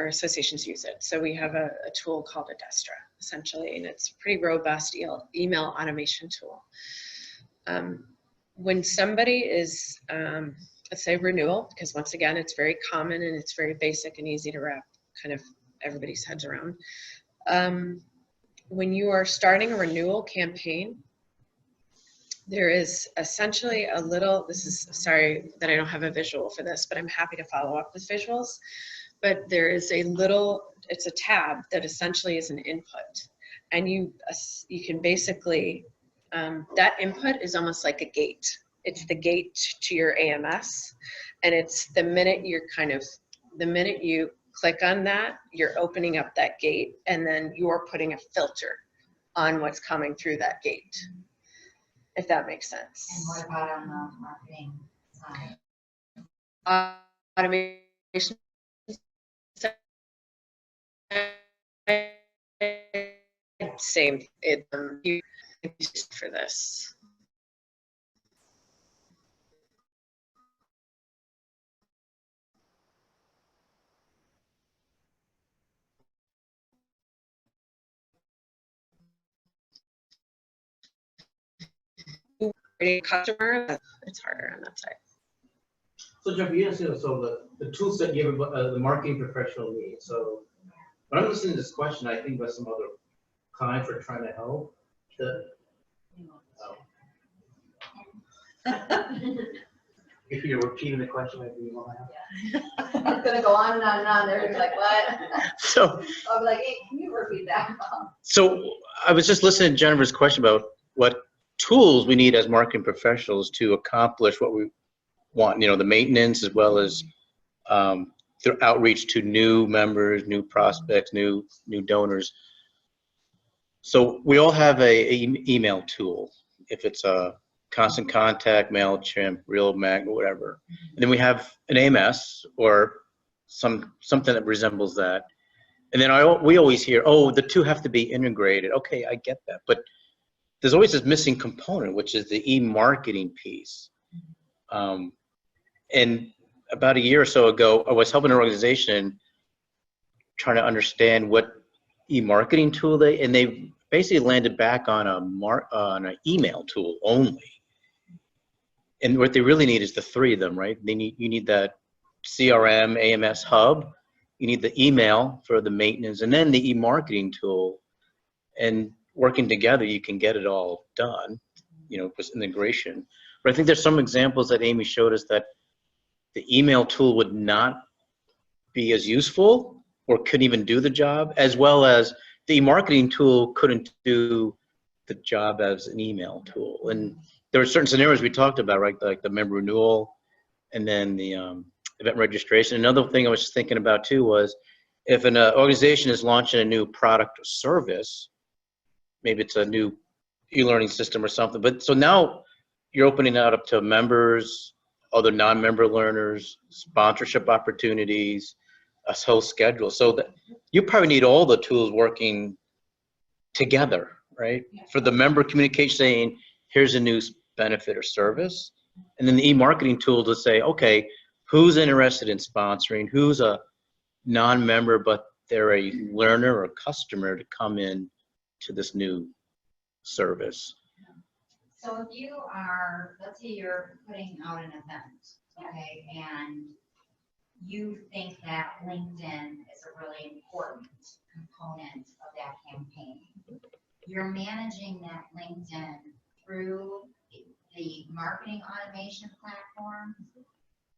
associations use it. So we have a tool called Adestra, essentially, and it's a pretty robust email automation tool. When somebody is, let's say renewal, because once again, it's very common and it's very basic and easy to wrap kind of everybody's heads around. When you are starting a renewal campaign, there is essentially a little, sorry that I don't have a visual for this, but I'm happy to follow up with visuals. But there is it's a tab that essentially is an input. And you can basically, that input is almost like a gate. It's the gate to your AMS. And it's the minute you click on that, you're opening up that gate, and then you're putting a filter on what's coming through that gate, if that makes sense. And what about on the marketing side? Automation same, for this. Customer, it's harder on that side. So Jeff, you understand, so the tools that you have, the marketing professional needs. So when I'm listening to this question, I think about some other clients are trying to help. If you're repeating the question, maybe you want to It's gonna go on and on and on. They're gonna be like, what? So, I'll be like, hey, can you repeat that? so I was just listening to Jennifer's question about what tools we need as marketing professionals to accomplish what we want, the maintenance as well as through outreach to new members, new prospects, new donors. So we all have a email tool, if it's a Constant Contact, MailChimp, Real Magnet, whatever. And then we have an AMS or something that resembles that. And then we always hear, oh, the two have to be integrated. Okay, I get that. But there's always this missing component, which is the e-marketing piece. And about a year or so ago, I was helping an organization trying to understand what e-marketing tool they basically landed back on an email tool only. And what they really need is the three of them, right? You need that CRM, AMS hub, you need the email for the maintenance, and then the e-marketing tool. And working together, you can get it all done, with integration. But I think there's some examples that Amy showed us that the email tool would not be as useful or couldn't even do the job, as well as the marketing tool couldn't do the job as an email tool. And there were certain scenarios we talked about, right? Like the member renewal and then the event registration. Another thing I was thinking about too was if an organization is launching a new product or service, maybe it's a new e-learning system or something, but so now you're opening that up to members, other non-member learners, sponsorship opportunities, a whole schedule. So that you probably need all the tools working together, right? For the member communication, saying, here's a new benefit or service. And then the e-marketing tool to say, okay, who's interested in sponsoring? Who's a non-member, but they're a learner or a customer to come in to this new service? So if you are, let's say you're putting out an event, okay, and you think that LinkedIn is a really important component of that campaign, you're managing that LinkedIn through the marketing automation platform,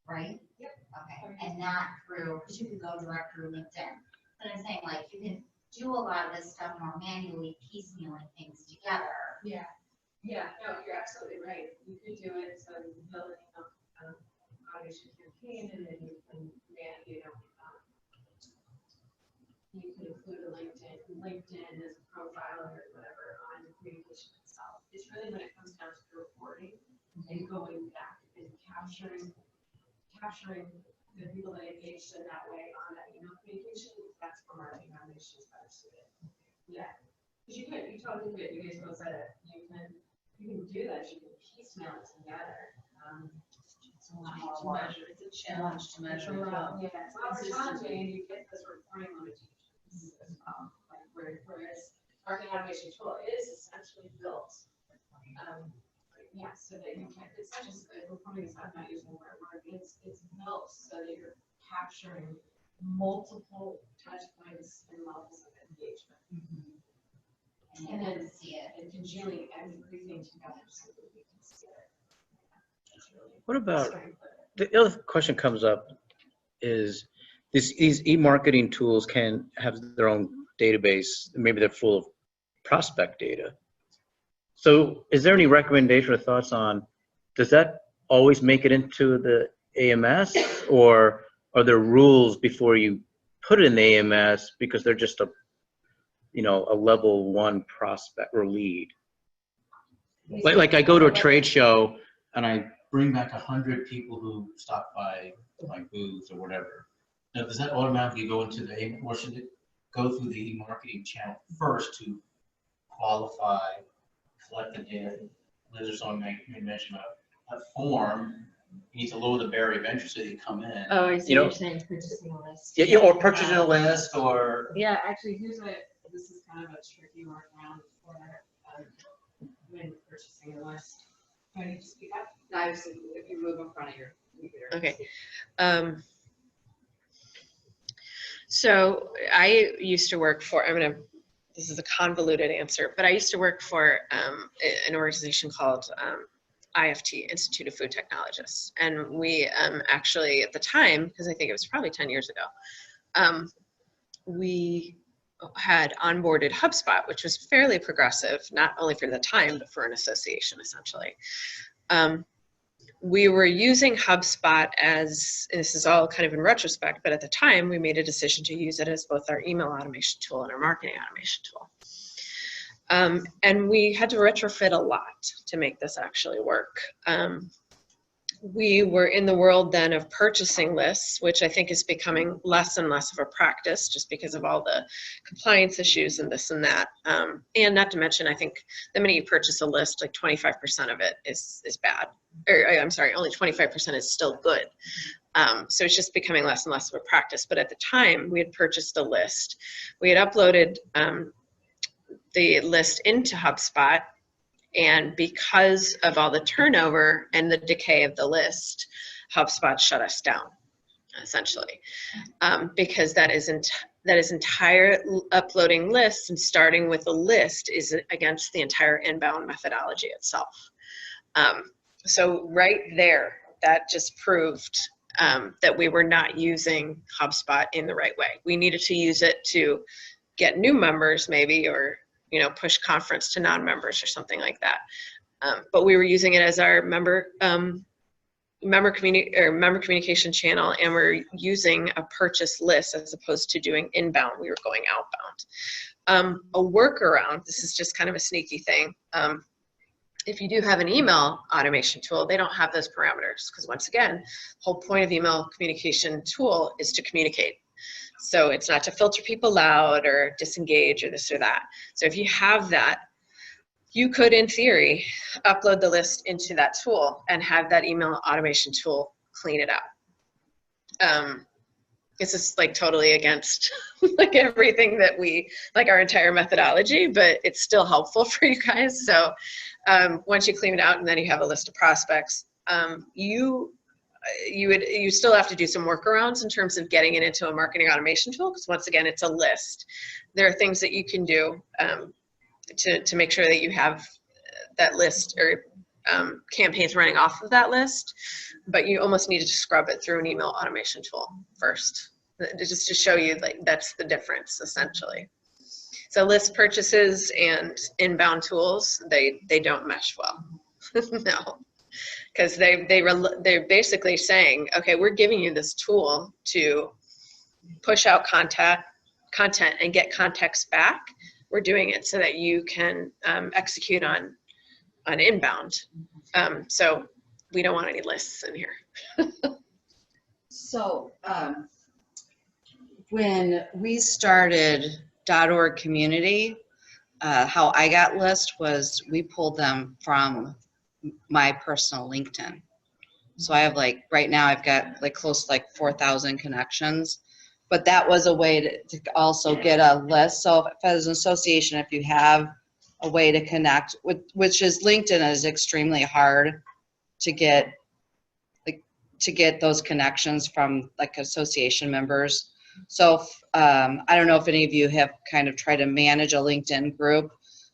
right? Yep. Okay, and not through, because you could go direct through LinkedIn. But I'm saying, like, you can do a lot of this stuff more manually, piecemealing things together. Yeah. Yeah, no, you're absolutely right. You could do it, so you can build an automation campaign, and then you can, you can include a LinkedIn as a profile or whatever on the communication itself. It's really when it comes down to the reporting and going back and capturing the people that engaged in that way on that email communication, that's where marketing automation is better suited. Yeah, because you totally could, you guys both said it, you can do that, you can piecemeal it together. It's a lot more work. It's a challenge to measure. Yeah, it's not challenging, and you get those reporting limitations as well. Like whereas marketing automation tool is essentially built. Yeah, so that you can, it's not just, reporting is not using the word, it's built so that you're capturing multiple touch points and levels of engagement. And then see it. And congealing everything together so that we can see it. What about, the other question comes up is these e-marketing tools can have their own database. Maybe they're full of prospect data. So is there any recommendation or thoughts on, does that always make it into the AMS, or are there rules before you put it in the AMS because they're just a level 1 prospect or lead? Like I go to a trade show and I bring back 100 people who stop by my booth or whatever. Now, does that automatically go into the AMS, or should it go through the e-marketing channel first to qualify, collect the data? Liz or someone made mention of a form. You need to lower the barrier of entry so they come in. Oh, I see You know, what you're saying, purchasing a list. Yeah, or purchasing a list, or Yeah, actually, this is kind of a tricky workaround for when purchasing a list. Do I need to speak up? No, if you move in front of your computer. Okay. So I used to work for, this is a convoluted answer, but I used to work for an organization called IFT, Institute of Food Technologists. And we actually, at the time, because I think it was probably 10 years ago, we had onboarded HubSpot, which was fairly progressive, not only for the time, but for an association, essentially. We were using HubSpot as, and this is all kind of in retrospect, but at the time we made a decision to use it as both our email automation tool and our marketing automation tool. And we had to retrofit a lot to make this actually work. We were in the world then of purchasing lists, which I think is becoming less and less of a practice just because of all the compliance issues and this and that. And not to mention, I think the minute you purchase a list, like 25% of it is bad. Or I'm sorry, only 25% is still good. So it's just becoming less and less of a practice. But at the time, we had purchased a list. We had uploaded the list into HubSpot. And because of all the turnover and the decay of the list, HubSpot shut us down, essentially, because that is entire uploading lists and starting with a list is against the entire inbound methodology itself. So right there, that just proved that we were not using HubSpot in the right way. We needed to use it to get new members, maybe, or push conference to non-members or something like that. But we were using it as our member communication channel, and we're using a purchase list as opposed to doing inbound. We were going outbound. A workaround, this is just kind of a sneaky thing. If you do have an email automation tool, they don't have those parameters because once again, the whole point of email communication tool is to communicate. So it's not to filter people out or disengage or this or that. So if you have that, you could, in theory, upload the list into that tool and have that email automation tool clean it out. It's just like totally against like everything that like our entire methodology, but it's still helpful for you guys. So once you clean it out and then you have a list of prospects, you still have to do some workarounds in terms of getting it into a marketing automation tool, because once again, it's a list. There are things that you can do to make sure that you have that list or campaigns running off of that list, but you almost need to scrub it through an email automation tool first, just to show you like that's the difference essentially. So list purchases and inbound tools, they don't mesh well. No. Because they're basically saying, okay, we're giving you this tool to push out content and get context back. We're doing it so that you can execute on inbound. So we don't want any lists in here. So, when we started .org community, how I got lists was we pulled them from my personal LinkedIn. So I have like, right now I've got like close to like 4,000 connections, but that was a way to also get a list. So if as an association, if you have a way to connect with, which is LinkedIn is extremely hard to get, like, to get those connections from like association members. So I don't know if any of you have kind of tried to manage a LinkedIn group,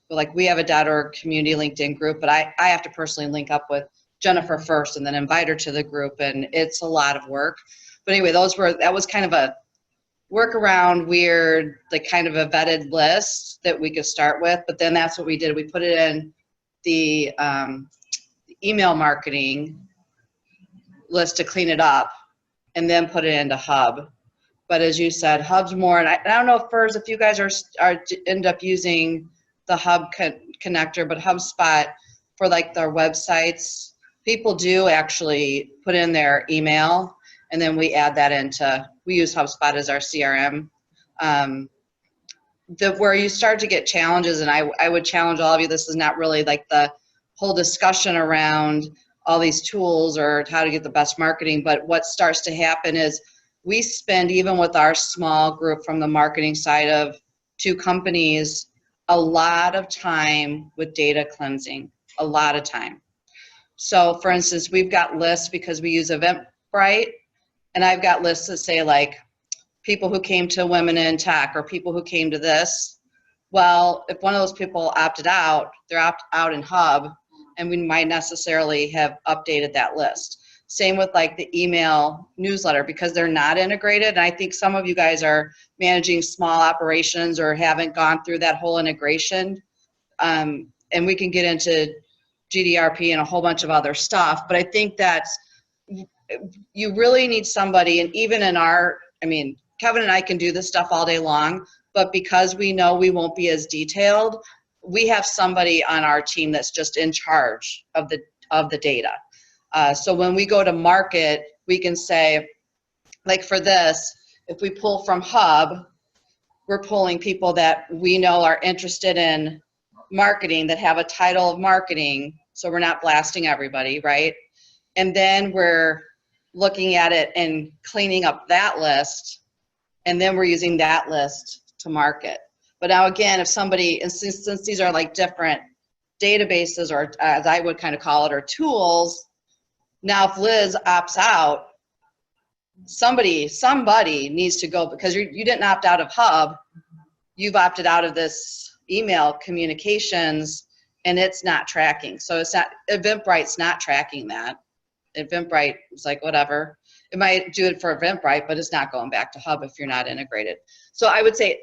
but like we have a .org community LinkedIn group, but I have to personally link up with Jennifer first and then invite her to the group, and it's a lot of work. But anyway, that was kind of a workaround, weird, like kind of a vetted list that we could start with. But then that's what we did. We put it in the email marketing list to clean it up, and then put it into Hub. But as you said, Hub's more, and I don't know if you guys are end up using the Hub connector, but HubSpot for like their websites, people do actually put in their email, and then we add that into, we use HubSpot as our CRM. Where you start to get challenges, and I would challenge all of you, this is not really like the whole discussion around all these tools or how to get the best marketing, but what starts to happen is we spend, even with our small group from the marketing side of 2 companies, a lot of time with data cleansing, a lot of time. So for instance, we've got lists because we use Eventbrite, and I've got lists that say like people who came to Women in Tech or people who came to this. Well, if one of those people opted out, they're out in Hub, and we might necessarily have updated that list. Same with like the email newsletter, because they're not integrated. And I think some of you guys are managing small operations or haven't gone through that whole integration. And we can get into GDRP and a whole bunch of other stuff. But I think that you really need somebody, and even in Kevin and I can do this stuff all day long, but because we know we won't be as detailed, we have somebody on our team that's just in charge of the data. So when we go to market, we can say, like for this, if we pull from Hub, we're pulling people that we know are interested in marketing, that have a title of marketing, so we're not blasting everybody, right? And then we're looking at it and cleaning up that list, and then we're using that list to market. But now again, if somebody, and since these are like different databases, or as I would kind of call it, or tools, now if Liz opts out, somebody needs to go, because you didn't opt out of Hub, you've opted out of this email communications, and it's not tracking. So it's not, Eventbrite's not tracking that. Eventbrite is like, whatever. It might do it for Eventbrite, but it's not going back to Hub if you're not integrated. So I would say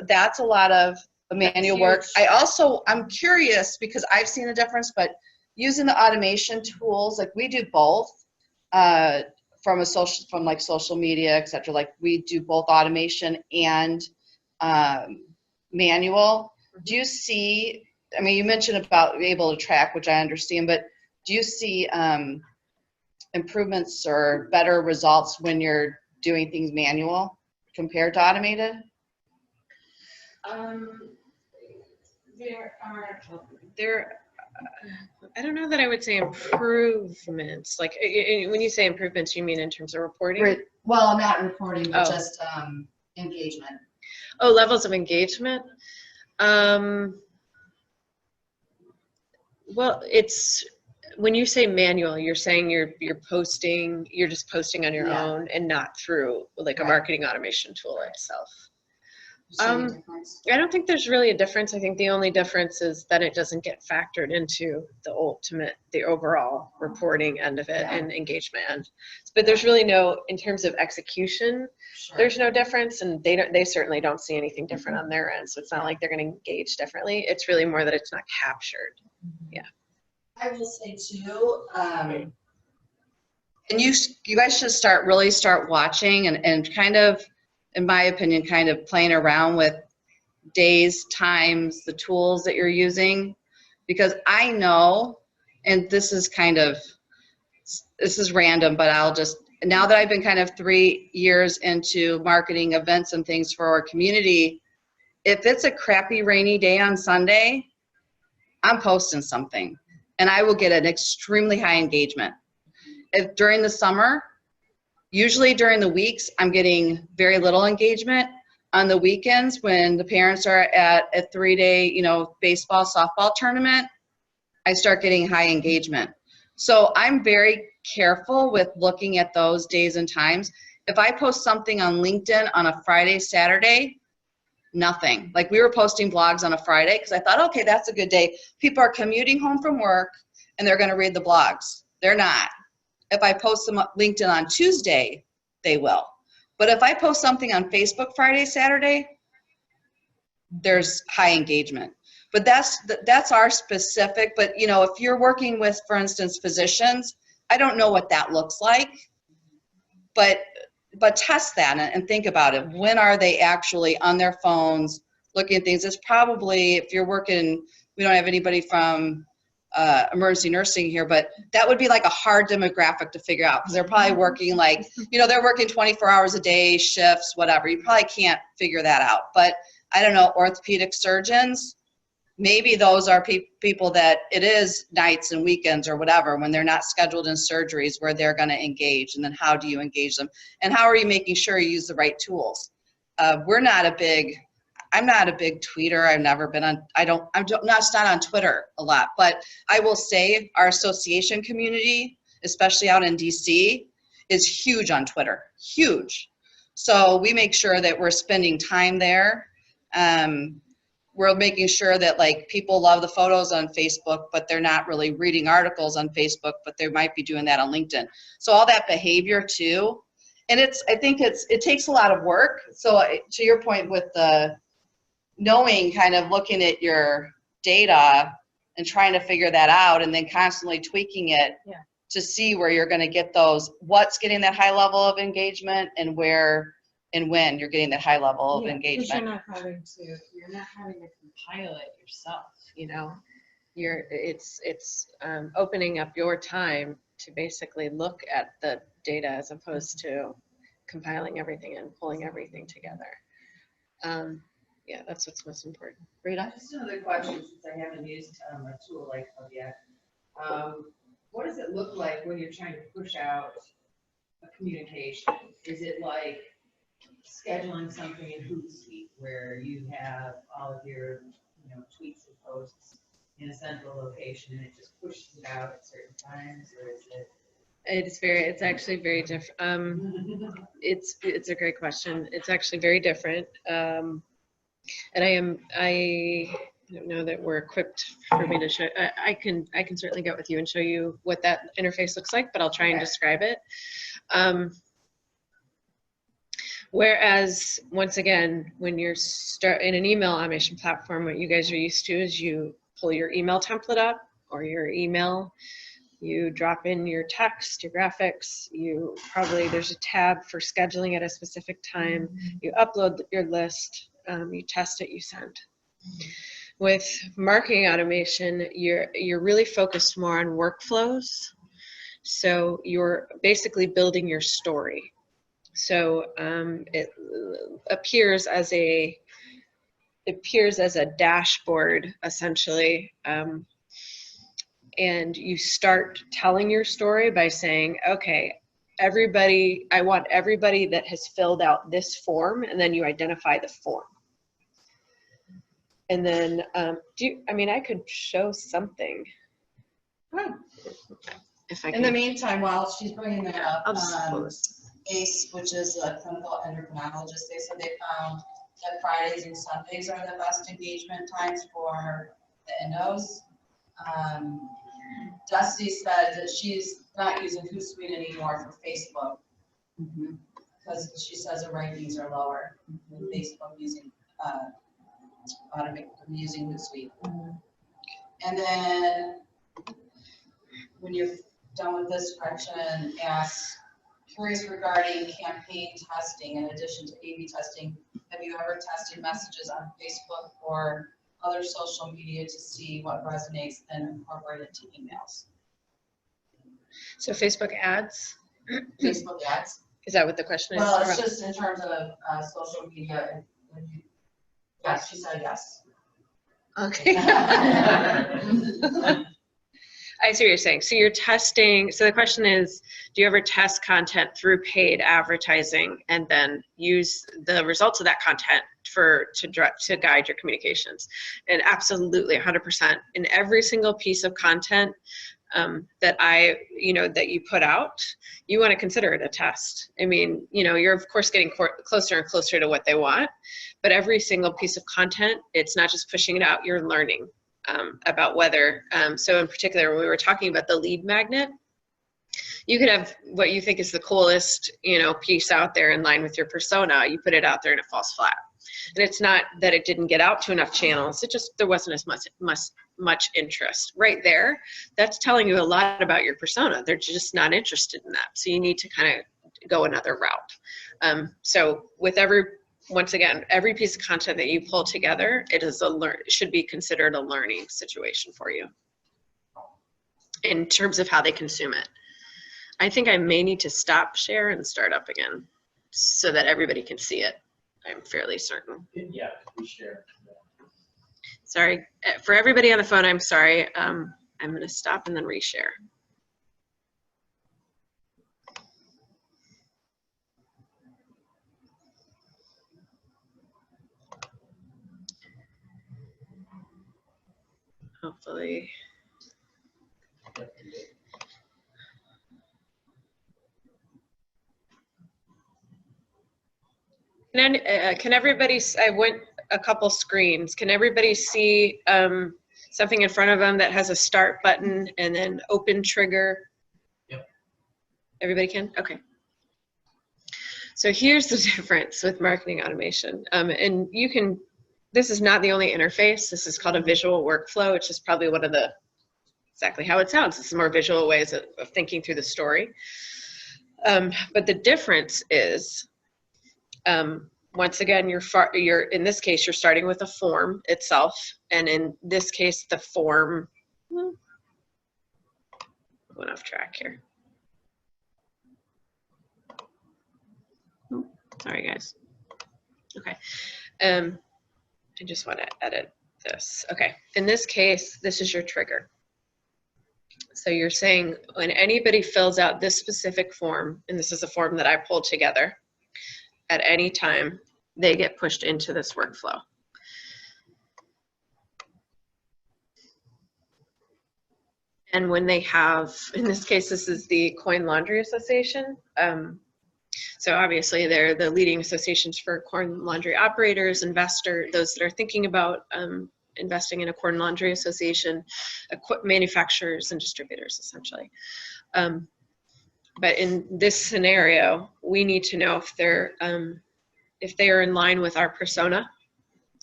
that's a lot of manual work. I'm curious, because I've seen a difference, but using the automation tools, like we do both, from social media, et cetera, like we do both automation and manual. Do you see, you mentioned about being able to track, which I understand, but do you see improvements or better results when you're doing things manual compared to automated? I don't know that I would say improvements. Like when you say improvements, you mean in terms of reporting? Well, not reporting, but just engagement. Oh, levels of engagement. Well, it's when you say manual, you're saying you're just posting on your own and not through like a marketing automation tool itself. I don't think there's really a difference. I think the only difference is that it doesn't get factored into the overall reporting end of it and engagement end. But there's really no, in terms of execution, there's no difference, and they certainly don't see anything different on their end. So it's not like they're going to engage differently. It's really more that it's not captured. Yeah. I will say too, and you guys should start watching and kind of, in my opinion, kind of playing around with days, times, the tools that you're using, because I know, and this is random, but now that I've been kind of 3 years into marketing events and things for our community, if it's a crappy rainy day on Sunday, I'm posting something and I will get an extremely high engagement. If during the summer, usually during the weeks, I'm getting very little engagement. On the weekends, when the parents are at a 3-day, baseball, softball tournament, I start getting high engagement. So I'm very careful with looking at those days and times. If I post something on LinkedIn on a Friday, Saturday, nothing. Like we were posting blogs on a Friday because I thought, okay, that's a good day. People are commuting home from work and they're going to read the blogs. They're not. If I post them on LinkedIn on Tuesday, they will. But if I post something on Facebook Friday, Saturday, there's high engagement. But that's our specific. But if you're working with, for instance, physicians, I don't know what that looks like. But test that and think about it. When are they actually on their phones looking at things? It's probably, if you're working, we don't have anybody from emergency nursing here, but that would be like a hard demographic to figure out because they're probably working they're working 24 hours a day, shifts, whatever. You probably can't figure that out. But I don't know, orthopedic surgeons, maybe those are people that it is nights and weekends or whatever when they're not scheduled in surgeries where they're going to engage. And then how do you engage them? And how are you making sure you use the right tools? I'm not a big tweeter. I've never been on, I'm not on Twitter a lot, but I will say our association community, especially out in DC, is huge on Twitter, huge. So we make sure that we're spending time there. We're making sure that people love the photos on Facebook, but they're not really reading articles on Facebook, but they might be doing that on LinkedIn. So all that behavior too. And I think it takes a lot of work. So to your point with the knowing, kind of looking at your data and trying to figure that out and then constantly tweaking it to see where you're going to get what's getting that high level of engagement and where and when you're getting that high level of engagement. Because you're not having to compile it yourself, It's opening up your time to basically look at the data as opposed to compiling everything and pulling everything together. Yeah, that's what's most important. Rita? Just another question, since I haven't used a tool like Hub yet. What does it look like when you're trying to push out a communication? Is it like scheduling something in Hootsuite where you have all of your tweets and posts in a central location and it just pushes it out at certain times, or is it? It's actually very different. It's a great question. It's actually very different. And I don't know that we're equipped for me to show. I can certainly get with you and show you what that interface looks like, but I'll try and describe it. Whereas, once again, when you're in an email automation platform, what you guys are used to is you pull your email template up or your email, you drop in your text, your graphics, there's a tab for scheduling at a specific time, you upload your list, you test it, you send. With marketing automation, you're really focused more on workflows. So you're basically building your story. So it appears as a dashboard, essentially, and you start telling your story by saying, okay, I want everybody that has filled out this form, and then you identify the form. And then, I could show something. If I can. In the meantime, while she's bringing that up, I'll just pull this. ACE, which is a clinical endocrinologist, they said they found that Fridays and Sundays are the best engagement times for the endos. Dusty said that she's not using Hootsuite anymore for Facebook because she says her rankings are lower than Facebook using Hootsuite. And then when you're done with this section, ask, curious regarding campaign testing in addition to A/B testing, have you ever tested messages on Facebook or other social media to see what resonates and incorporate it to emails? So Facebook ads? Facebook ads. Is that what the question is? Well, it's just in terms of social media. Yes, she said yes. Okay. I see what you're saying. So you're testing, so the question is, do you ever test content through paid advertising and then use the results of that content to guide your communications? And absolutely 100%. In every single piece of content that you put out, you want to consider it a test. I mean, you're of course getting closer and closer to what they want, but every single piece of content, it's not just pushing it out, you're learning about whether, so in particular, when we were talking about the lead magnet, you could have what you think is the coolest, piece out there in line with your persona. You put it out there and it falls flat. And it's not that it didn't get out to enough channels. It just, there wasn't as much interest right there. That's telling you a lot about your persona. They're just not interested in that. So you need to kind of go another route. So with once again, every piece of content that you pull together, it should be considered a learning situation for you in terms of how they consume it. I think I may need to stop share and start up again so that everybody can see it. I'm fairly certain. Yeah, we share. Sorry, for everybody on the phone, I'm sorry. I'm going to stop and then reshare. Hopefully. Can everybody, I went a couple screens. Can everybody see something in front of them that has a start button and then open trigger? Yep. Everybody can? Okay. So here's the difference with marketing automation. And this is not the only interface. This is called a visual workflow, which is probably one of exactly how it sounds. It's more visual ways of thinking through the story. But the difference is, once again, you're in this case, you're starting with a form itself. And in this case, the form, went off track here. Sorry, guys. Okay. I just want to edit this. Okay. In this case, this is your trigger. So you're saying when anybody fills out this specific form, and this is a form that I pulled together, at any time, they get pushed into this workflow. And when they have, in this case, this is the Coin Laundry Association. So obviously they're the leading associations for corn laundry operators, those that are thinking about investing in a corn laundry association, manufacturers and distributors essentially. But in this scenario, we need to know if they are in line with our persona,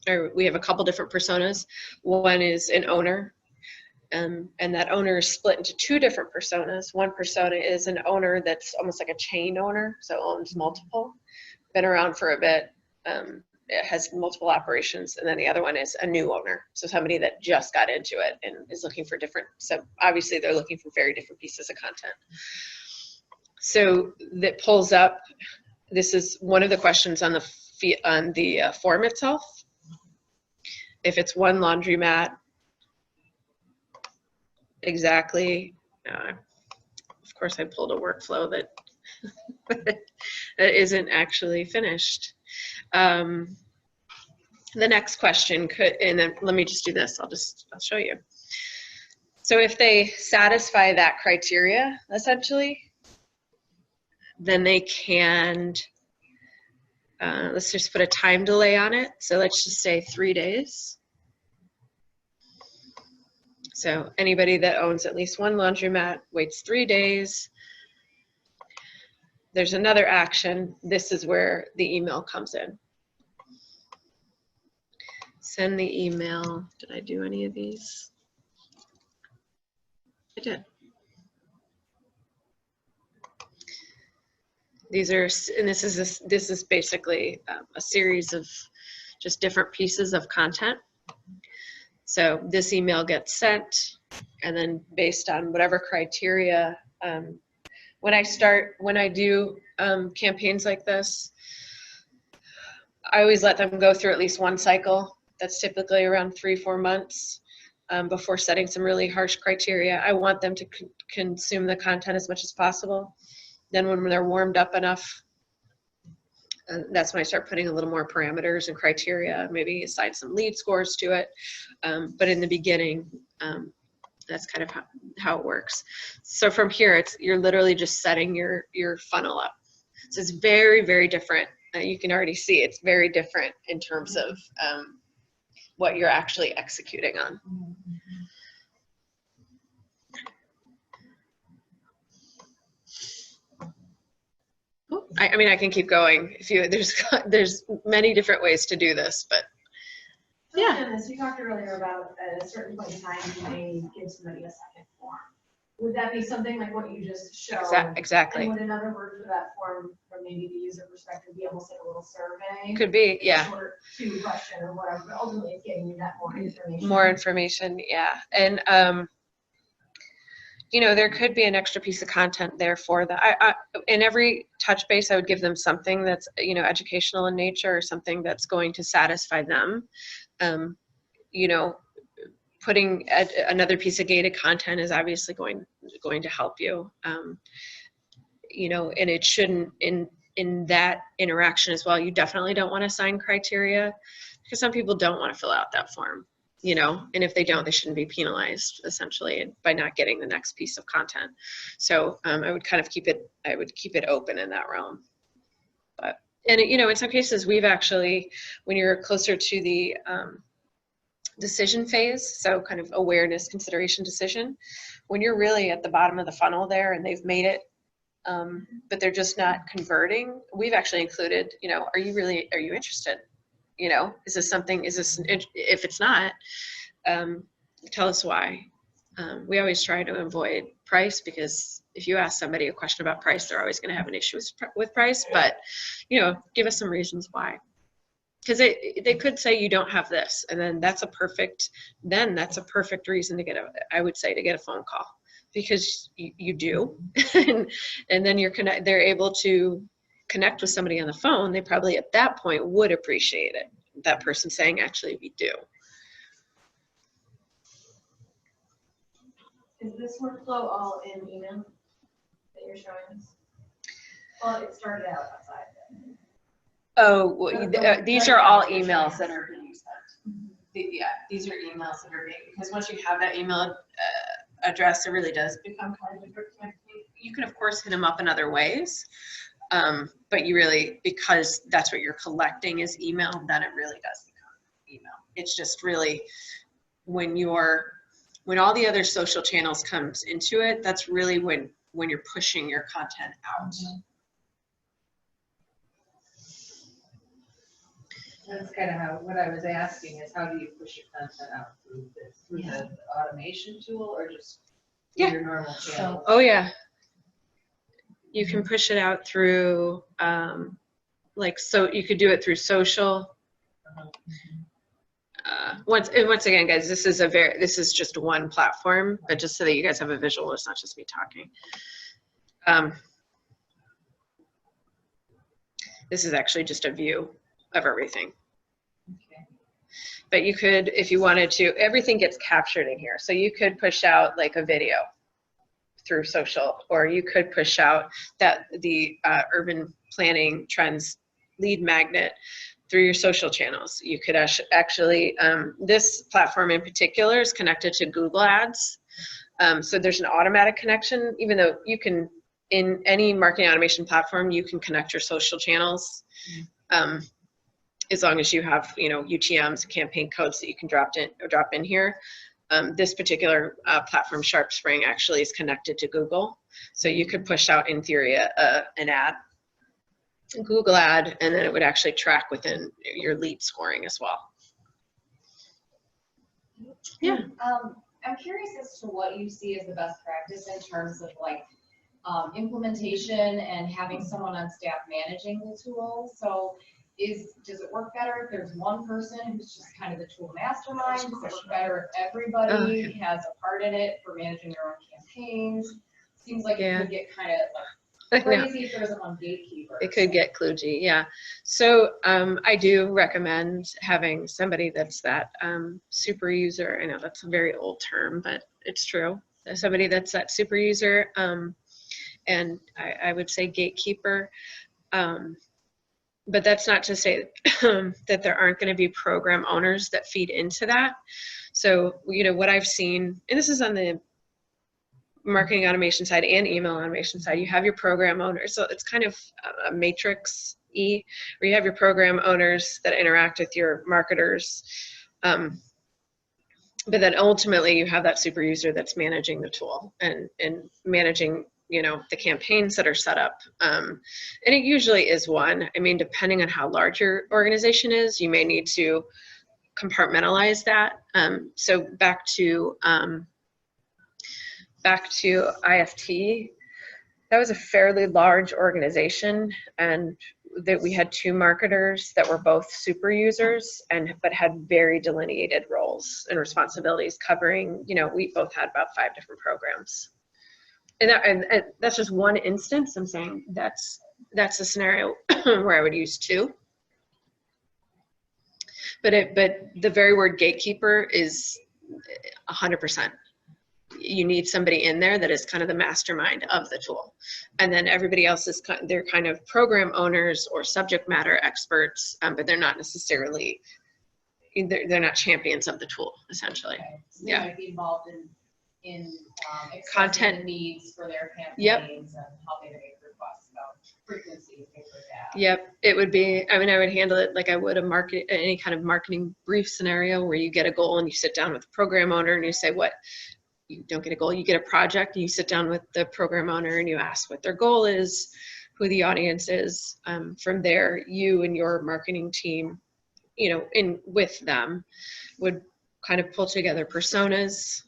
or we have a couple different personas. One is an owner, and that owner is split into two different personas. One persona is an owner that's almost like a chain owner, so owns multiple, been around for a bit, it has multiple operations, and then the other one is a new owner, so somebody that just got into it and is looking for so obviously they're looking for very different pieces of content. So that pulls up, this is one of the questions on the form itself. If it's one laundromat, exactly. Of course, I pulled a workflow that that isn't actually finished. The next question and then let me just do this. I'll show you. So if they satisfy that criteria, essentially, then they can, let's just put a time delay on it. So let's just say 3 days. So anybody that owns at least one laundromat waits 3 days. There's another action. This is where the email comes in. Send the email. Did I do any of these? I did. These are, and this is basically a series of just different pieces of content. So this email gets sent, and then based on whatever criteria when I do campaigns like this, I always let them go through at least one cycle. That's typically around 3-4 months before setting some really harsh criteria. I want them to consume the content as much as possible. Then when they're warmed up enough, that's when I start putting a little more parameters and criteria, maybe assign some lead scores to it. But in the beginning, that's kind of how it works. So from here, you're literally just setting your funnel up. So it's very, very different. You can already see it's very different in terms of what you're actually executing on. I mean, I can keep going. There's many different ways to do this, but yeah. Dennis, you talked earlier about at a certain point in time, you may give somebody a second form. Would that be something like what you just showed? Exactly. And would another version of that form, from maybe the user perspective, be almost like a little survey? Could be, yeah. Short 2-question or whatever, but ultimately it's getting you that more information. More information, yeah. And you know, there could be an extra piece of content there for that. In every touch base, I would give them something that's, you know, educational in nature or something that's going to satisfy them. You know, putting another piece of gated content is obviously going to help you. You know, and it shouldn't, in that interaction as well, you definitely don't want to assign criteria because some people don't want to fill out that form. You know, and if they don't, they shouldn't be penalized essentially by not getting the next piece of content. So I would kind of keep it open in that realm. But, and you know, in some cases we've actually, when you're closer to the decision phase, so kind of awareness, consideration, decision, when you're really at the bottom of the funnel there and they've made it, but they're just not converting, we've actually included, you know, are you interested? You know, if it's not, tell us why. We always try to avoid price because if you ask somebody a question about price, they're always going to have an issue with price, but, you know, give us some reasons why. Because they could say you don't have this, and then that's a perfect reason to get a phone call because you do. and then they're able to connect with somebody on the phone. They probably at that point would appreciate it. That person saying, actually, we do. Is this workflow all in email that you're showing us? Well, it started out outside. Oh, well, these are all emails that are being sent. Yeah, these are emails that are being, because once you have that email address, it really does become kind of a, you can of course hit them up in other ways. But you really, because that's what you're collecting is email, then it really does become email. It's just really when all the other social channels comes into it, that's really when you're pushing your content out. Mm-hmm. That's kind of what I was asking is how do you push your content out through this? Through the automation tool or just through your normal channel? Oh yeah. You can push it out through, so you could do it through social. Once again, guys, this is just one platform, but just so that you guys have a visual, it's not just me talking. This is actually just a view of everything. Okay. But you could, if you wanted to, everything gets captured in here. So you could push out like a video through social, or you could push out the urban planning trends lead magnet through your social channels. You could actually, this platform in particular is connected to Google Ads. So there's an automatic connection, even though you can, in any marketing automation platform, you can connect your social channels. As long as you have, UTMs, campaign codes that you can drop in here. This particular platform, SharpSpring, actually is connected to Google. So you could push out, in theory, an ad, a Google ad, and then it would actually track within your lead scoring as well. Yeah. I'm curious as to what you see as the best practice in terms of implementation and having someone on staff managing the tool. So does it work better if there's one person who's just kind of the tool mastermind? Does it work better if everybody has a part in it for managing their own campaigns? seems like it Yeah. could get kind of I like know. crazy if there isn't one gatekeeper. It could get kludgy, yeah. So I do recommend having somebody that's that super user. I know that's a very old term, but it's true. Somebody that's that super user, and I would say gatekeeper. But that's not to say that there aren't going to be program owners that feed into that. So, what I've seen, and this is on the marketing automation side and email automation side, you have your program owners. So it's kind of a matrix-y, where you have your program owners that interact with your marketers. But then ultimately you have that super user that's managing the tool and managing, the campaigns that are set up. And it usually is one. I mean, depending on how large your organization is, you may need to compartmentalize that. So back to IFT, that was a fairly large organization, and that we had 2 marketers that were both super users but had very delineated roles and responsibilities covering, we both had about 5 different programs. And that's just one instance. I'm saying that's a scenario where I would use 2. But the very word gatekeeper is 100%. You need somebody in there that is kind of the mastermind of the tool. And then everybody else is they're kind of program owners or subject matter experts, but they're not necessarily, they're not champions of the tool, essentially. Okay. So they Yeah. might be involved in expressing Content. the needs for their campaigns Yep. and helping to make requests about frequency, things like that. Yep, it would be, I would handle it like I would any kind of marketing brief scenario where you get a goal and you sit down with the program owner and you say, you don't get a goal, you get a project, and you sit down with the program owner and you ask what their goal is, who the audience is. From there, you and your marketing team, with them would kind of pull together personas,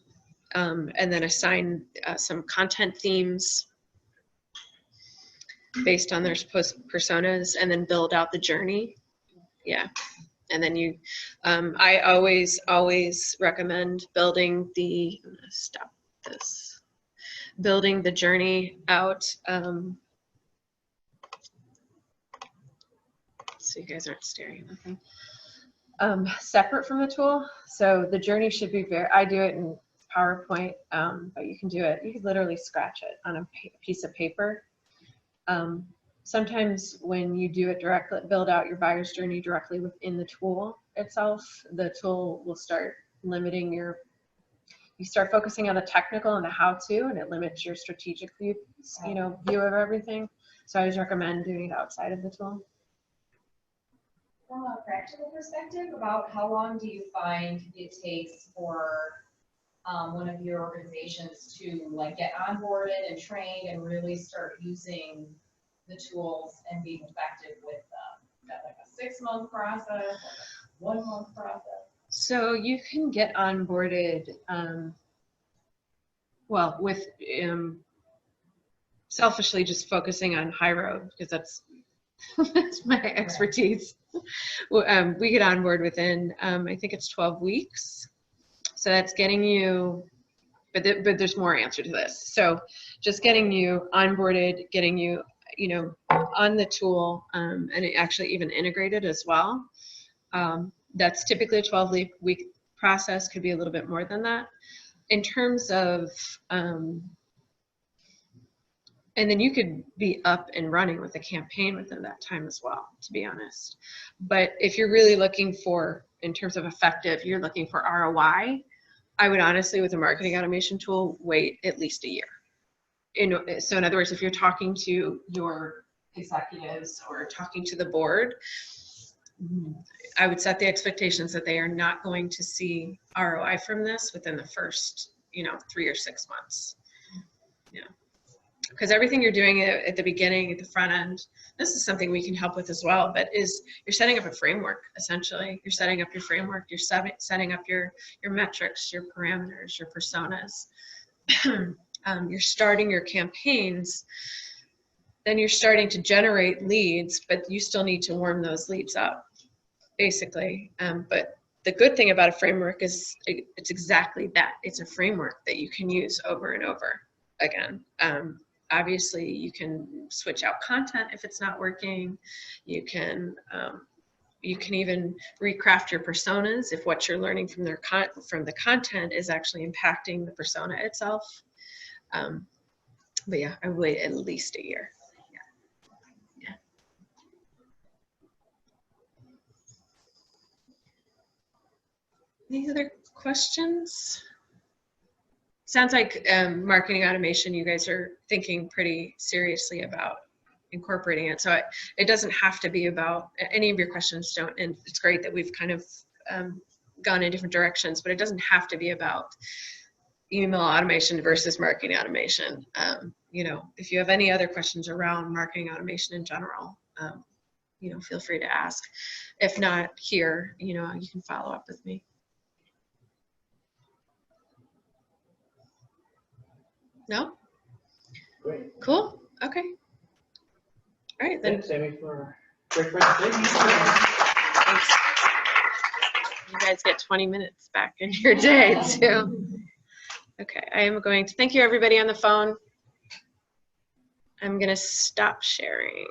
and then assign some content themes based on their personas, and then build out the journey. Yeah. And then I always recommend building the journey out. So you guys aren't staring at nothing. Separate from the tool. So the journey should be I do it in PowerPoint, but you can literally scratch it on a piece of paper. Sometimes when you do it directly, build out your buyer's journey directly within the tool itself, the tool will start limiting you start focusing on the technical and the how-to, and it limits your strategic view of everything. So I always recommend doing it outside of the tool. From a practical perspective, about how long do you find it takes for one of your organizations to get onboarded and trained and really start using the tools and being effective with them? Is that like a 6-month process, like a 1-month process? So you can get onboarded, with selfishly just focusing on high road, because that's my expertise. We get on board within, I think it's 12 weeks. So that's getting you, but there's more answer to this. So just getting you onboarded, getting you, on the tool, and it actually even integrated as well. That's typically a 12-week process, could be a little bit more than that. In terms of, and then you could be up and running with a campaign within that time as well, to be honest. But if you're really looking for, in terms of effective, you're looking for ROI, I would honestly, with a marketing automation tool, wait at least a year. So in other words, if you're talking to your executives or talking to the board, I would set the expectations that they are not going to see ROI from this within the first, 3 or 6 months. Yeah. Because everything you're doing at the beginning, at the front end, this is something we can help with as well, but you're setting up a framework, essentially. You're setting up your framework, you're setting up your metrics, your parameters, your personas. You're starting your campaigns, then you're starting to generate leads, but you still need to warm those leads up, basically. But the good thing about a framework is it's exactly that. It's a framework that you can use over and over. again. Obviously, you can switch out content if it's not working. You can even recraft your personas if what you're learning from from the content is actually impacting the persona itself. But yeah, I would wait at least a year. Yeah. Any other questions? Sounds like marketing automation, you guys are thinking pretty seriously about incorporating it. So it doesn't have to be about, any of your questions don't, and it's great that we've kind of gone in different directions, but it doesn't have to be about email automation versus marketing automation. You know, if you have any other questions around marketing automation in general, you know, feel free to ask. If not here, you know, you can follow up with me. No? Great. Cool. Okay. All right then. Thanks, Amy, for a great presentation. Thanks. You guys get 20 minutes back in your day too. Okay, I am going to thank you everybody on the phone. I'm going to stop sharing.